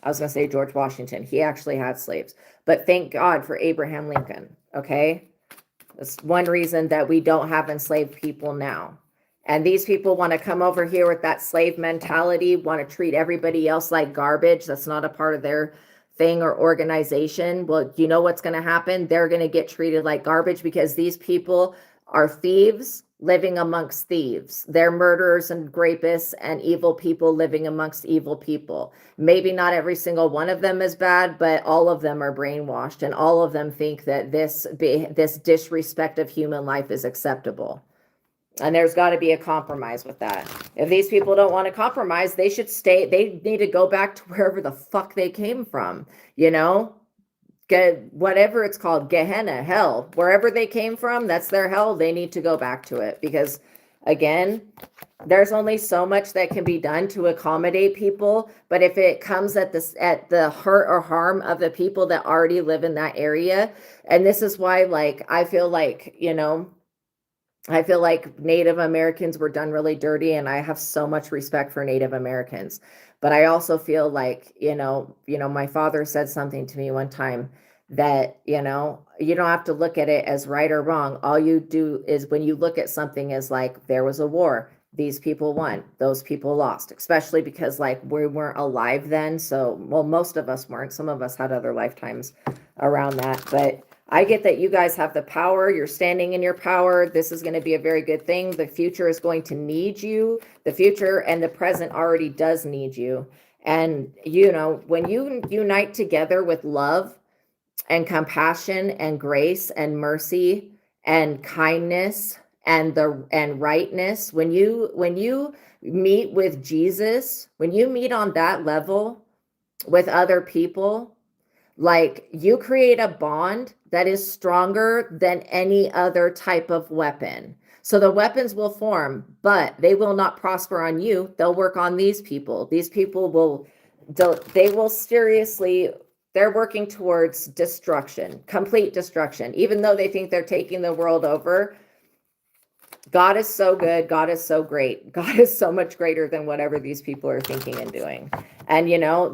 I was going to say George Washington. He actually had slaves. But thank God for Abraham Lincoln, okay? That's one reason that we don't have enslaved people now. And these people want to come over here with that slave mentality, want to treat everybody else like garbage. That's not a part of their thing or organization. Well, you know what's going to happen? They're going to get treated like garbage, because these people are thieves, living amongst thieves. They're murderers and rapists and evil people living amongst evil people. Maybe not every single one of them is bad, but all of them are brainwashed, and all of them think that this disrespect of human life is acceptable. And there's got to be a compromise with that. If these people don't want to compromise, they should stay. They need to go back to wherever the fuck they came from, you know? Whatever it's called, Gehenna, hell, wherever they came from, that's their hell. They need to go back to it, because again, there's only so much that can be done to accommodate people. But if it comes at the hurt or harm of the people that already live in that area, and this is why, like, I feel like Native Americans were done really dirty, and I have so much respect for Native Americans. But I also feel like, my father said something to me one time that, you don't have to look at it as right or wrong. All you do is, when you look at something as like, there was a war, these people won, those people lost, especially because like we weren't alive then. So, well, most of us weren't. Some of us had other lifetimes around that, but I get that you guys have the power. You're standing in your power. This is going to be a very good thing. The future is going to need you. The future and the present already does need you. And, when you unite together with love and compassion and grace and mercy and kindness and rightness, when you meet with Jesus, when you meet on that level with other people, like, you create a bond that is stronger than any other type of weapon. So the weapons will form, but they will not prosper on you. They'll work on these people. These people they're working towards destruction, complete destruction. Even though they think they're taking the world over, God is so good. God is so great. God is so much greater than whatever these people are thinking and doing. And,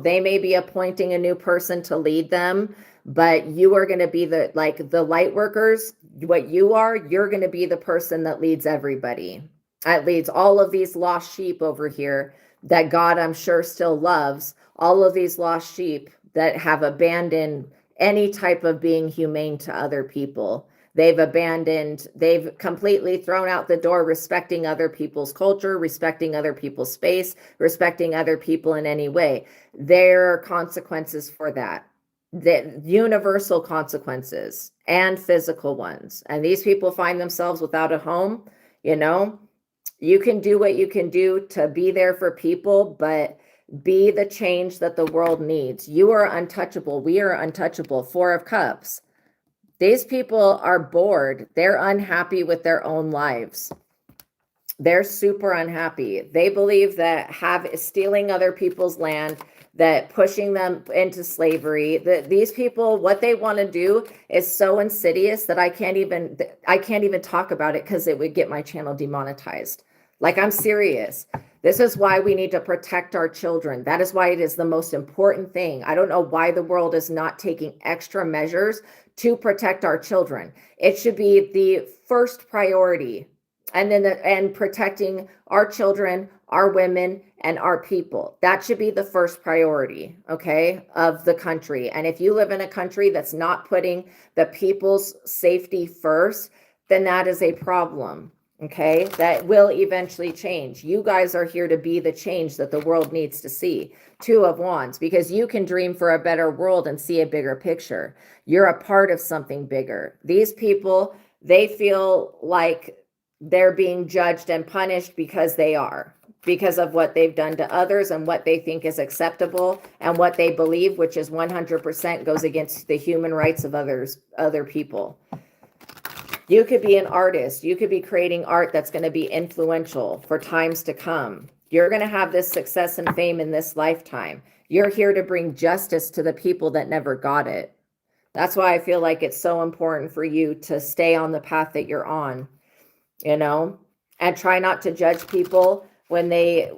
they may be appointing a new person to lead them, but you are going to be the light workers. What you're going to be the person that leads everybody. That leads all of these lost sheep over here that God, I'm sure, still loves. All of these lost sheep that have abandoned any type of being humane to other people. They've completely thrown out the door respecting other people's culture, respecting other people's space, respecting other people in any way. There are consequences for that. The universal consequences and physical ones. And these people find themselves without a home. You can do what you can do to be there for people, but be the change that the world needs. You are untouchable. We are untouchable. 4 of Cups. These people are bored. They're unhappy with their own lives. They're super unhappy. They believe that stealing other people's land, that pushing them into slavery, that these people, what they want to do is so insidious that I can't even talk about it, because it would get my channel demonetized. Like, I'm serious. This is why we need to protect our children. That is why it is the most important thing. I don't know why the world is not taking extra measures to protect our children. It should be the first priority. And then protecting our children, our women, and our people. That should be the first priority, okay, of the country. And if you live in a country that's not putting the people's safety first, then that is a problem. Okay, that will eventually change. You guys are here to be the change that the world needs to see. 2 of Wands, because you can dream for a better world and see a bigger picture. You're a part of something bigger. These people, they feel like they're being judged and punished because of what they've done to others and what they think is acceptable and what they believe, which is 100% goes against the human rights of other people. You could be an artist. You could be creating art that's going to be influential for times to come. You're going to have this success and fame in this lifetime. You're here to bring justice to the people that never got it. That's why I feel like it's so important for you to stay on the path that you're on, and try not to judge people when they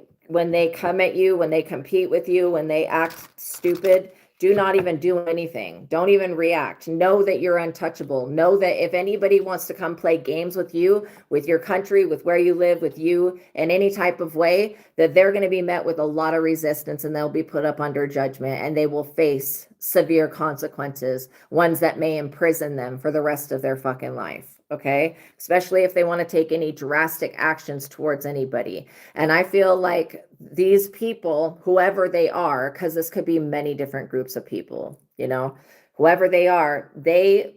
come at you, when they compete with you, when they act stupid. Do not even do anything. Don't even react. Know that you're untouchable. Know that if anybody wants to come play games with you, with your country, with where you live, with you in any type of way, that they're going to be met with a lot of resistance, and they'll be put up under judgment, and they will face severe consequences, ones that may imprison them for the rest of their fucking life. okay? Especially if they want to take any drastic actions towards anybody. And I feel like these people, whoever they are, because this could be many different groups of people, you know, whoever they are, they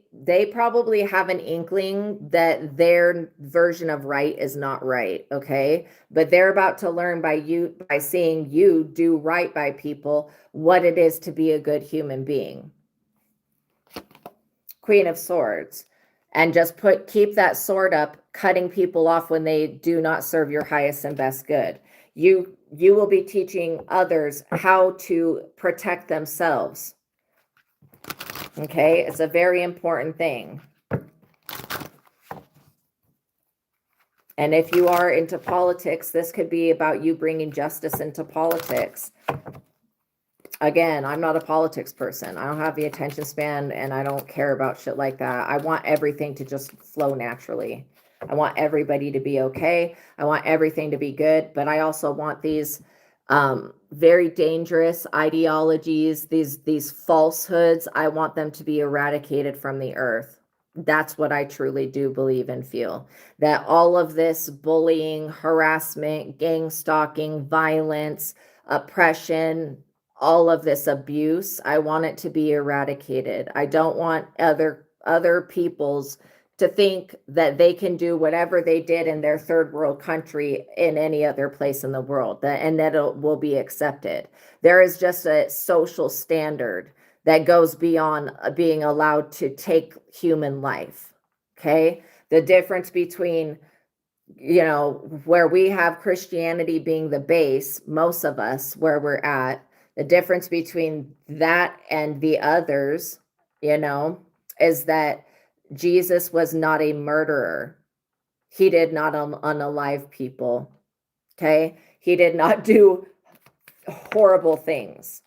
probably have an inkling that their version of right is not right, okay? But they're about to learn by seeing you do right by people, what it is to be a good human being. Queen of Swords. And just keep that sword up, cutting people off when they do not serve your highest and best good. You will be teaching others how to protect themselves. Okay, it's a very important thing. And if you are into politics, this could be about you bringing justice into politics. Again, I'm not a politics person. I don't have the attention span and I don't care about shit like that. I want everything to just flow naturally. I want everybody to be okay. I want everything to be good, but I also want these very dangerous ideologies, these falsehoods. I want them to be eradicated from the earth. That's what I truly do believe and feel. That all of this bullying, harassment, gang stalking, violence, oppression, all of this abuse, I want it to be eradicated. I don't want other peoples to think that they can do whatever they did in their third world country in any other place in the world, and that it will be accepted. There is just a social standard that goes beyond being allowed to take human life. Okay? The difference between, you know, where we have Christianity being the base, most of us where we're at, the difference between that and the others, you know, is that Jesus was not a murderer. He did not unalive people. Okay? He did not do horrible things.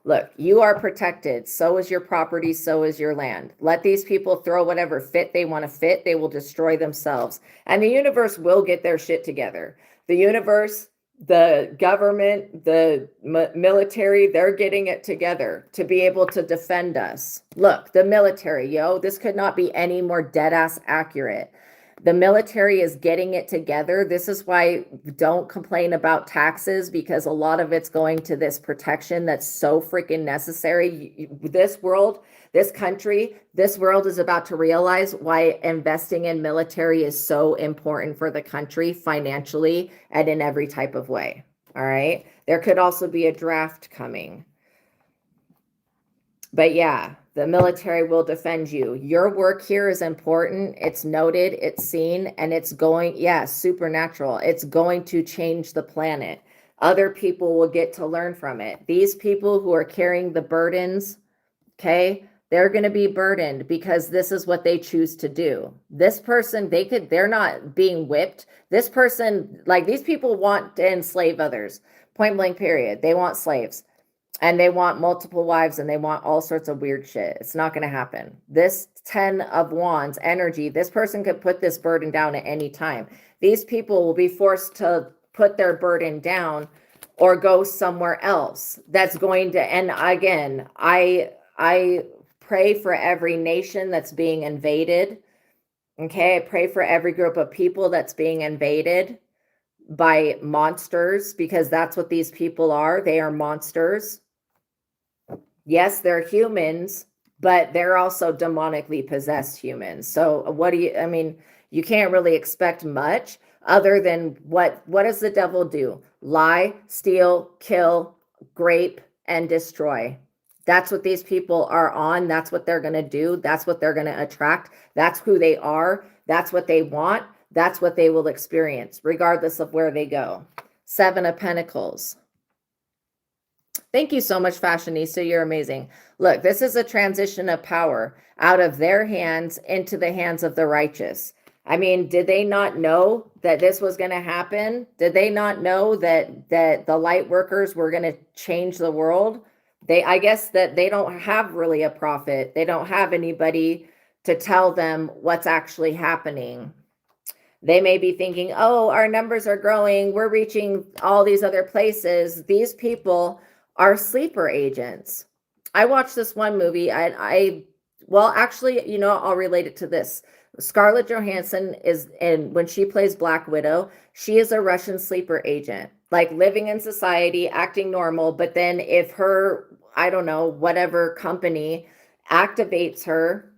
Look, you are protected. So is your property. So is your land. Let these people throw whatever fit they want to fit. They will destroy themselves. And the universe will get their shit together. The universe, the government, the military, they're getting it together to be able to defend us. Look, the military, this could not be any more dead ass accurate. The military is getting it together. This is why don't complain about taxes, because a lot of it's going to this protection that's so freaking necessary. This world, this country, this world is about to realize why investing in military is so important for the country financially and in every type of way. All right. There could also be a draft coming. But yeah, the military will defend you. Your work here is important. It's noted, it's seen, and it's going, supernatural. It's going to change the planet. Other people will get to learn from it. These people who are carrying the burdens, okay, they're going to be burdened because this is what they choose to do. This person, they're not being whipped. This person, like these people want to enslave others. Point blank period. They want slaves. And they want multiple wives and they want all sorts of weird shit. It's not going to happen. This 10 of Wands energy, this person could put this burden down at any time. These people will be forced to put their burden down or go somewhere else. That's going to, and again, I pray for every nation that's being invaded. Okay, I pray for every group of people that's being invaded by monsters, because that's what these people are. They are monsters. Yes, they're humans, but they're also demonically possessed humans. So you can't really expect much other than what does the devil do? Lie, steal, kill, rape, and destroy. That's what these people are on. That's what they're going to do. That's what they're going to attract. That's who they are. That's what they want. That's what they will experience, regardless of where they go. 7 of Pentacles. Thank you so much, Fashionista. You're amazing. Look, this is a transition of power out of their hands into the hands of the righteous. I mean, did they not know that this was going to happen? Did they not know that the light workers were going to change the world? I guess that they don't have really a prophet. They don't have anybody to tell them what's actually happening. They may be thinking, oh, our numbers are growing. We're reaching all these other places. These people are sleeper agents. I watched this one movie. Well, actually, I'll relate it to this. Scarlett Johansson is, and when she plays Black Widow, she is a Russian sleeper agent, like living in society, acting normal. But then if her, I don't know, whatever company activates her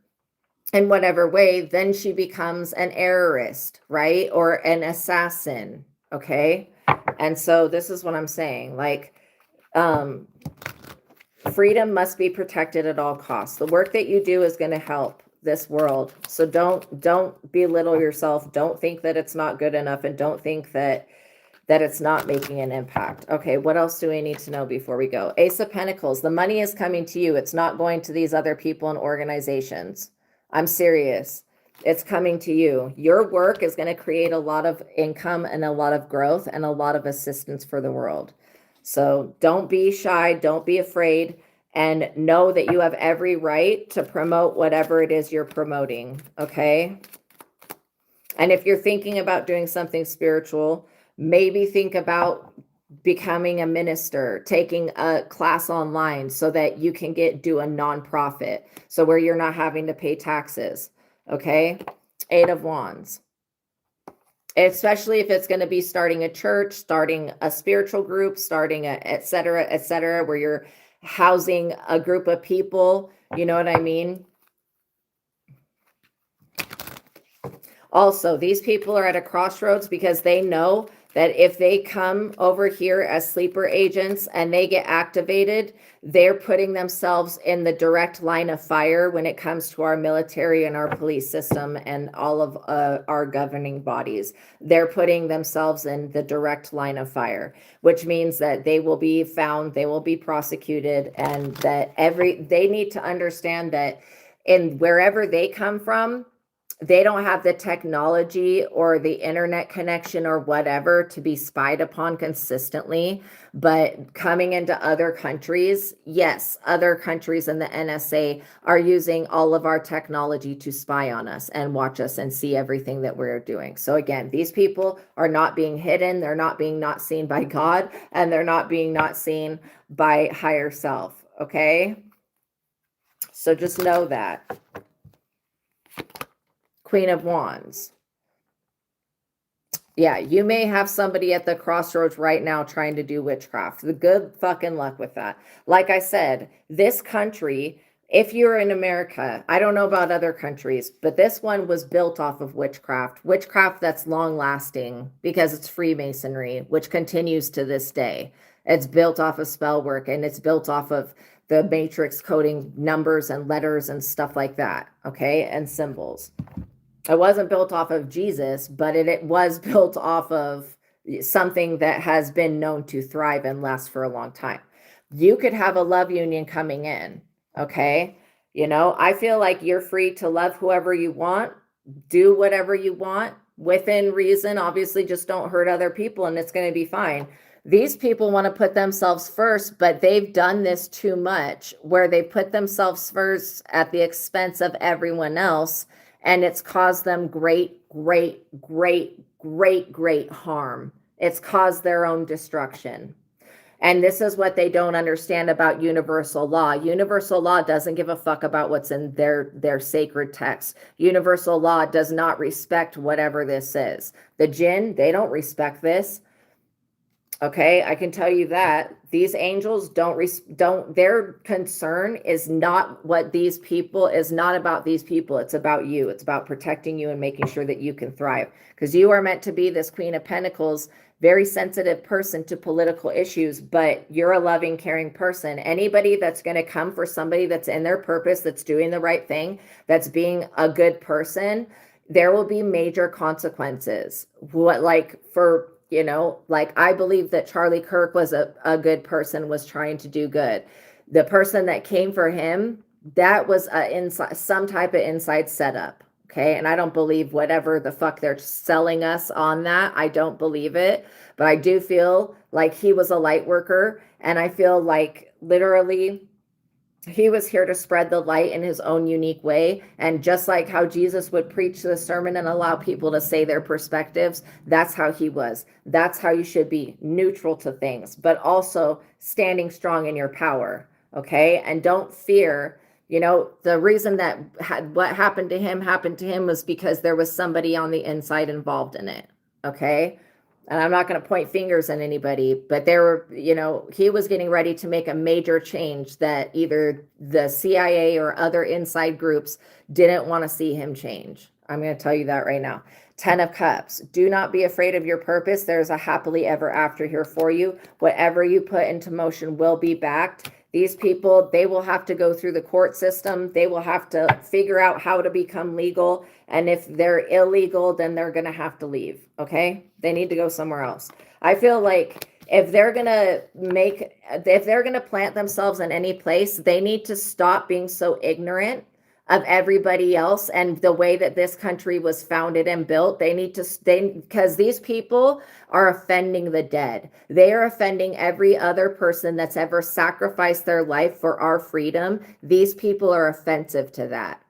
in whatever way, then she becomes an terrorist, right? Or an assassin. Okay. And so this is what I'm saying. Like, freedom must be protected at all costs. The work that you do is going to help this world. So don't belittle yourself. Don't think that it's not good enough, and don't think that it's not making an impact. Okay, what else do we need to know before we go? Ace of Pentacles. The money is coming to you. It's not going to these other people and organizations. I'm serious. It's coming to you. Your work is going to create a lot of income and a lot of growth and a lot of assistance for the world. So don't be shy. Don't be afraid. And know that you have every right to promote whatever it is you're promoting. Okay. And if you're thinking about doing something spiritual, maybe think about becoming a minister, taking a class online so that you can do a nonprofit. So where you're not having to pay taxes. Okay. 8 of Wands. Especially if it's going to be starting a church, starting a spiritual group, starting a et cetera, where you're housing a group of people. You know what I mean? Also, these people are at a crossroads because they know that if they come over here as sleeper agents and they get activated, they're putting themselves in the direct line of fire when it comes to our military and our police system and all of our governing bodies. They're putting themselves in the direct line of fire, which means that they will be found, they will be prosecuted, and that they need to understand that in wherever they come from, they don't have the technology or the internet connection or whatever to be spied upon consistently. But coming into other countries, yes, other countries in the NSA are using all of our technology to spy on us and watch us and see everything that we're doing. So again, these people are not being hidden. They're not being not seen by God, and they're not being not seen by higher self. Okay. So just know that. Queen of Wands. Yeah, you may have somebody at the crossroads right now trying to do witchcraft. The good fucking luck with that. Like I said, this country, if you're in America, I don't know about other countries, but this one was built off of witchcraft. Witchcraft that's long lasting because it's Freemasonry, which continues to this day. It's built off of spell work, and it's built off of the matrix coding numbers and letters and stuff like that. Okay, and symbols. It wasn't built off of Jesus, but it was built off of something that has been known to thrive and last for a long time. You could have a love union coming in, okay? You know, I feel like you're free to love whoever you want, do whatever you want within reason. Obviously, just don't hurt other people and it's going to be fine. These people want to put themselves first, but they've done this too much where they put themselves first at the expense of everyone else. And it's caused them great harm. It's caused their own destruction. And this is what they don't understand about universal law. Universal law doesn't give a fuck about what's in their sacred text. Universal law does not respect whatever this is. The jinn, they don't respect this. Okay, I can tell you that these angels don't, their concern is not what these people, is not about these people. It's about you. It's about protecting you and making sure that you can thrive, because you are meant to be this Queen of Pentacles, very sensitive person to political issues, but you're a loving, caring person. Anybody that's going to come for somebody that's in their purpose, that's doing the right thing, that's being a good person, there will be major consequences. What, like, for, you know, like, I believe that Charlie Kirk was a good person, was trying to do good. The person that came for him, that was some type of inside setup. Okay. And I don't believe whatever the fuck they're selling us on that. I don't believe it. But I do feel like he was a light worker. And I feel like literally he was here to spread the light in his own unique way. And just like how Jesus would preach the sermon and allow people to say their perspectives, that's how he was. That's how you should be, neutral to things, but also standing strong in your power. Okay. And don't fear You know, the reason that what happened to him was because there was somebody on the inside involved in it. Okay. And I'm not going to point fingers at anybody, but there were, you know, he was getting ready to make a major change that either the CIA or other inside groups didn't want to see him change. I'm going to tell you that right now. 10 of Cups. Do not be afraid of your purpose. There's a happily ever after here for you. Whatever you put into motion will be backed. These people, they will have to go through the court system. They will have to figure out how to become legal. And if they're illegal, then they're going to have to leave. Okay. They need to go somewhere else. I feel like if they're going to plant themselves in any place, they need to stop being so ignorant of everybody else and the way that this country was founded and built. They need to stay, because these people are offending the dead. They are offending every other person that's ever sacrificed their life for our freedom. These people are offensive to that.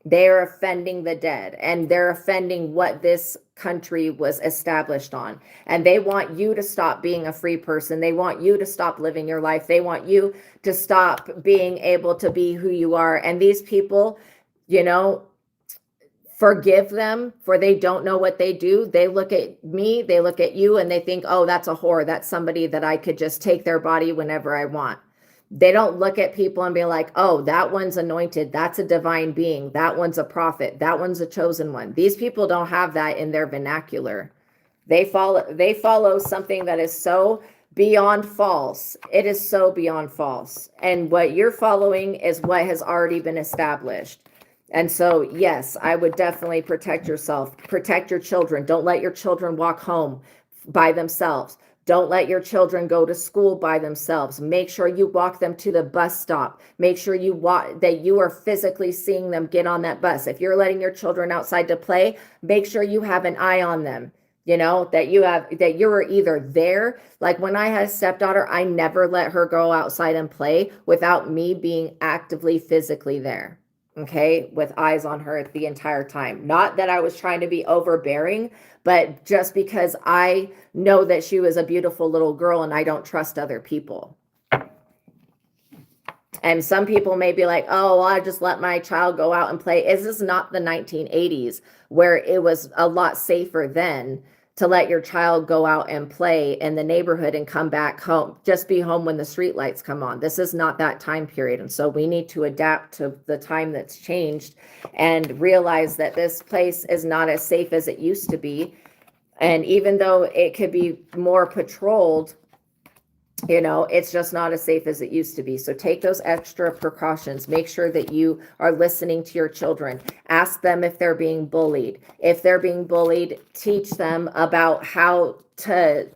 They are offending the dead, and they're offending what this country was established on. And they want you to stop being a free person. They want you to stop living your life. They want you to stop being able to be who you are. And these people, you know, forgive them, for they don't know what they do. They look at me, they look at you, and they think, oh, that's a whore. That's somebody that I could just take their body whenever I want. They don't look at people and be like, oh, that one's anointed. That's a divine being. That one's a prophet. That one's a chosen one. These people don't have that in their vernacular. They follow something that is so beyond false. It is so beyond false. And what you're following is what has already been established. And so, yes, I would definitely protect yourself, protect your children. Don't let your children walk home by themselves. Don't let your children go to school by themselves. Make sure you walk them to the bus stop. Make sure that you are physically seeing them get on that bus. If you're letting your children outside to play, make sure you have an eye on them. You know, that you're either there. Like when I had a stepdaughter, I never let her go outside and play without me being actively physically there. Okay, with eyes on her the entire time. Not that I was trying to be overbearing, but just because I know that she was a beautiful little girl and I don't trust other people. And some people may be like, oh, well, I just let my child go out and play. This is not the 1980s where it was a lot safer then to let your child go out and play in the neighborhood and come back home, just be home when the street lights come on. This is not that time period. And so we need to adapt to the time that's changed and realize that this place is not as safe as it used to be. And even though it could be more patrolled, you know, it's just not as safe as it used to be. So take those extra precautions. Make sure that you are listening to your children. Ask them if they're being bullied. If they're being bullied, teach them about how to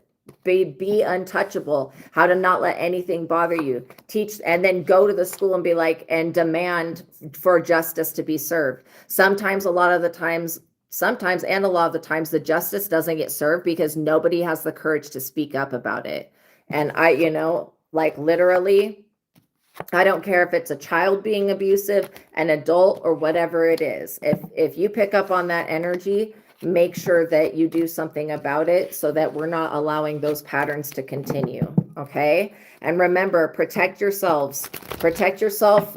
be untouchable, how to not let anything bother you. Teach, and then go to the school and be like, and demand for justice to be served. Sometimes, and a lot of the times, the justice doesn't get served because nobody has the courage to speak up about it. And you know, like literally, I don't care if it's a child being abusive, an adult, or whatever it is. If you pick up on that energy, make sure that you do something about it so that we're not allowing those patterns to continue. Okay. And remember, protect yourselves. Protect yourself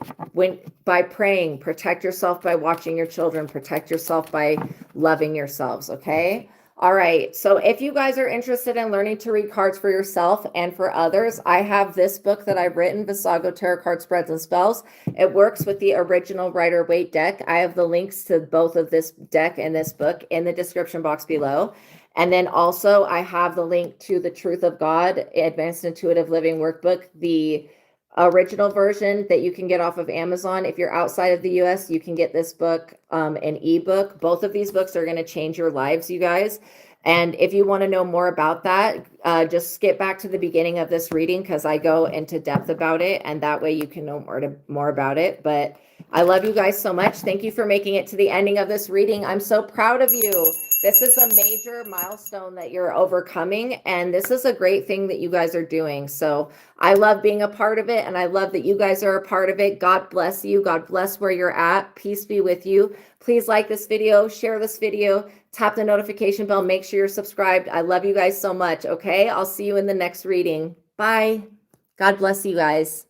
by praying. Protect yourself by watching your children. Protect yourself by loving yourselves. Okay. All right. So if you guys are interested in learning to read cards for yourself and for others, I have this book that I've written, Vassago Tarot Card Spreads and Spells. It works with the original Rider-Waite deck. I have the links to both of this deck and this book in the description box below. And then also I have the link to the Truth of God Advanced Intuitive Living Workbook, the original version that you can get off of Amazon. If you're outside of the US, you can get this book, an ebook. Both of these books are going to change your lives, you guys. And if you want to know more about that, just skip back to the beginning of this reading because I go into depth about it, and that way you can know more about it. But I love you guys so much. Thank you for making it to the ending of this reading. I'm so proud of you. This is a major milestone that you're overcoming, and this is a great thing that you guys are doing. So I love being a part of it, and I love that you guys are a part of it. God bless you. God bless where you're at. Peace be with you. Please like this video, share this video, tap the notification bell, make sure you're subscribed. I love you guys so much, okay? I'll see you in the next reading. Bye. God bless you guys.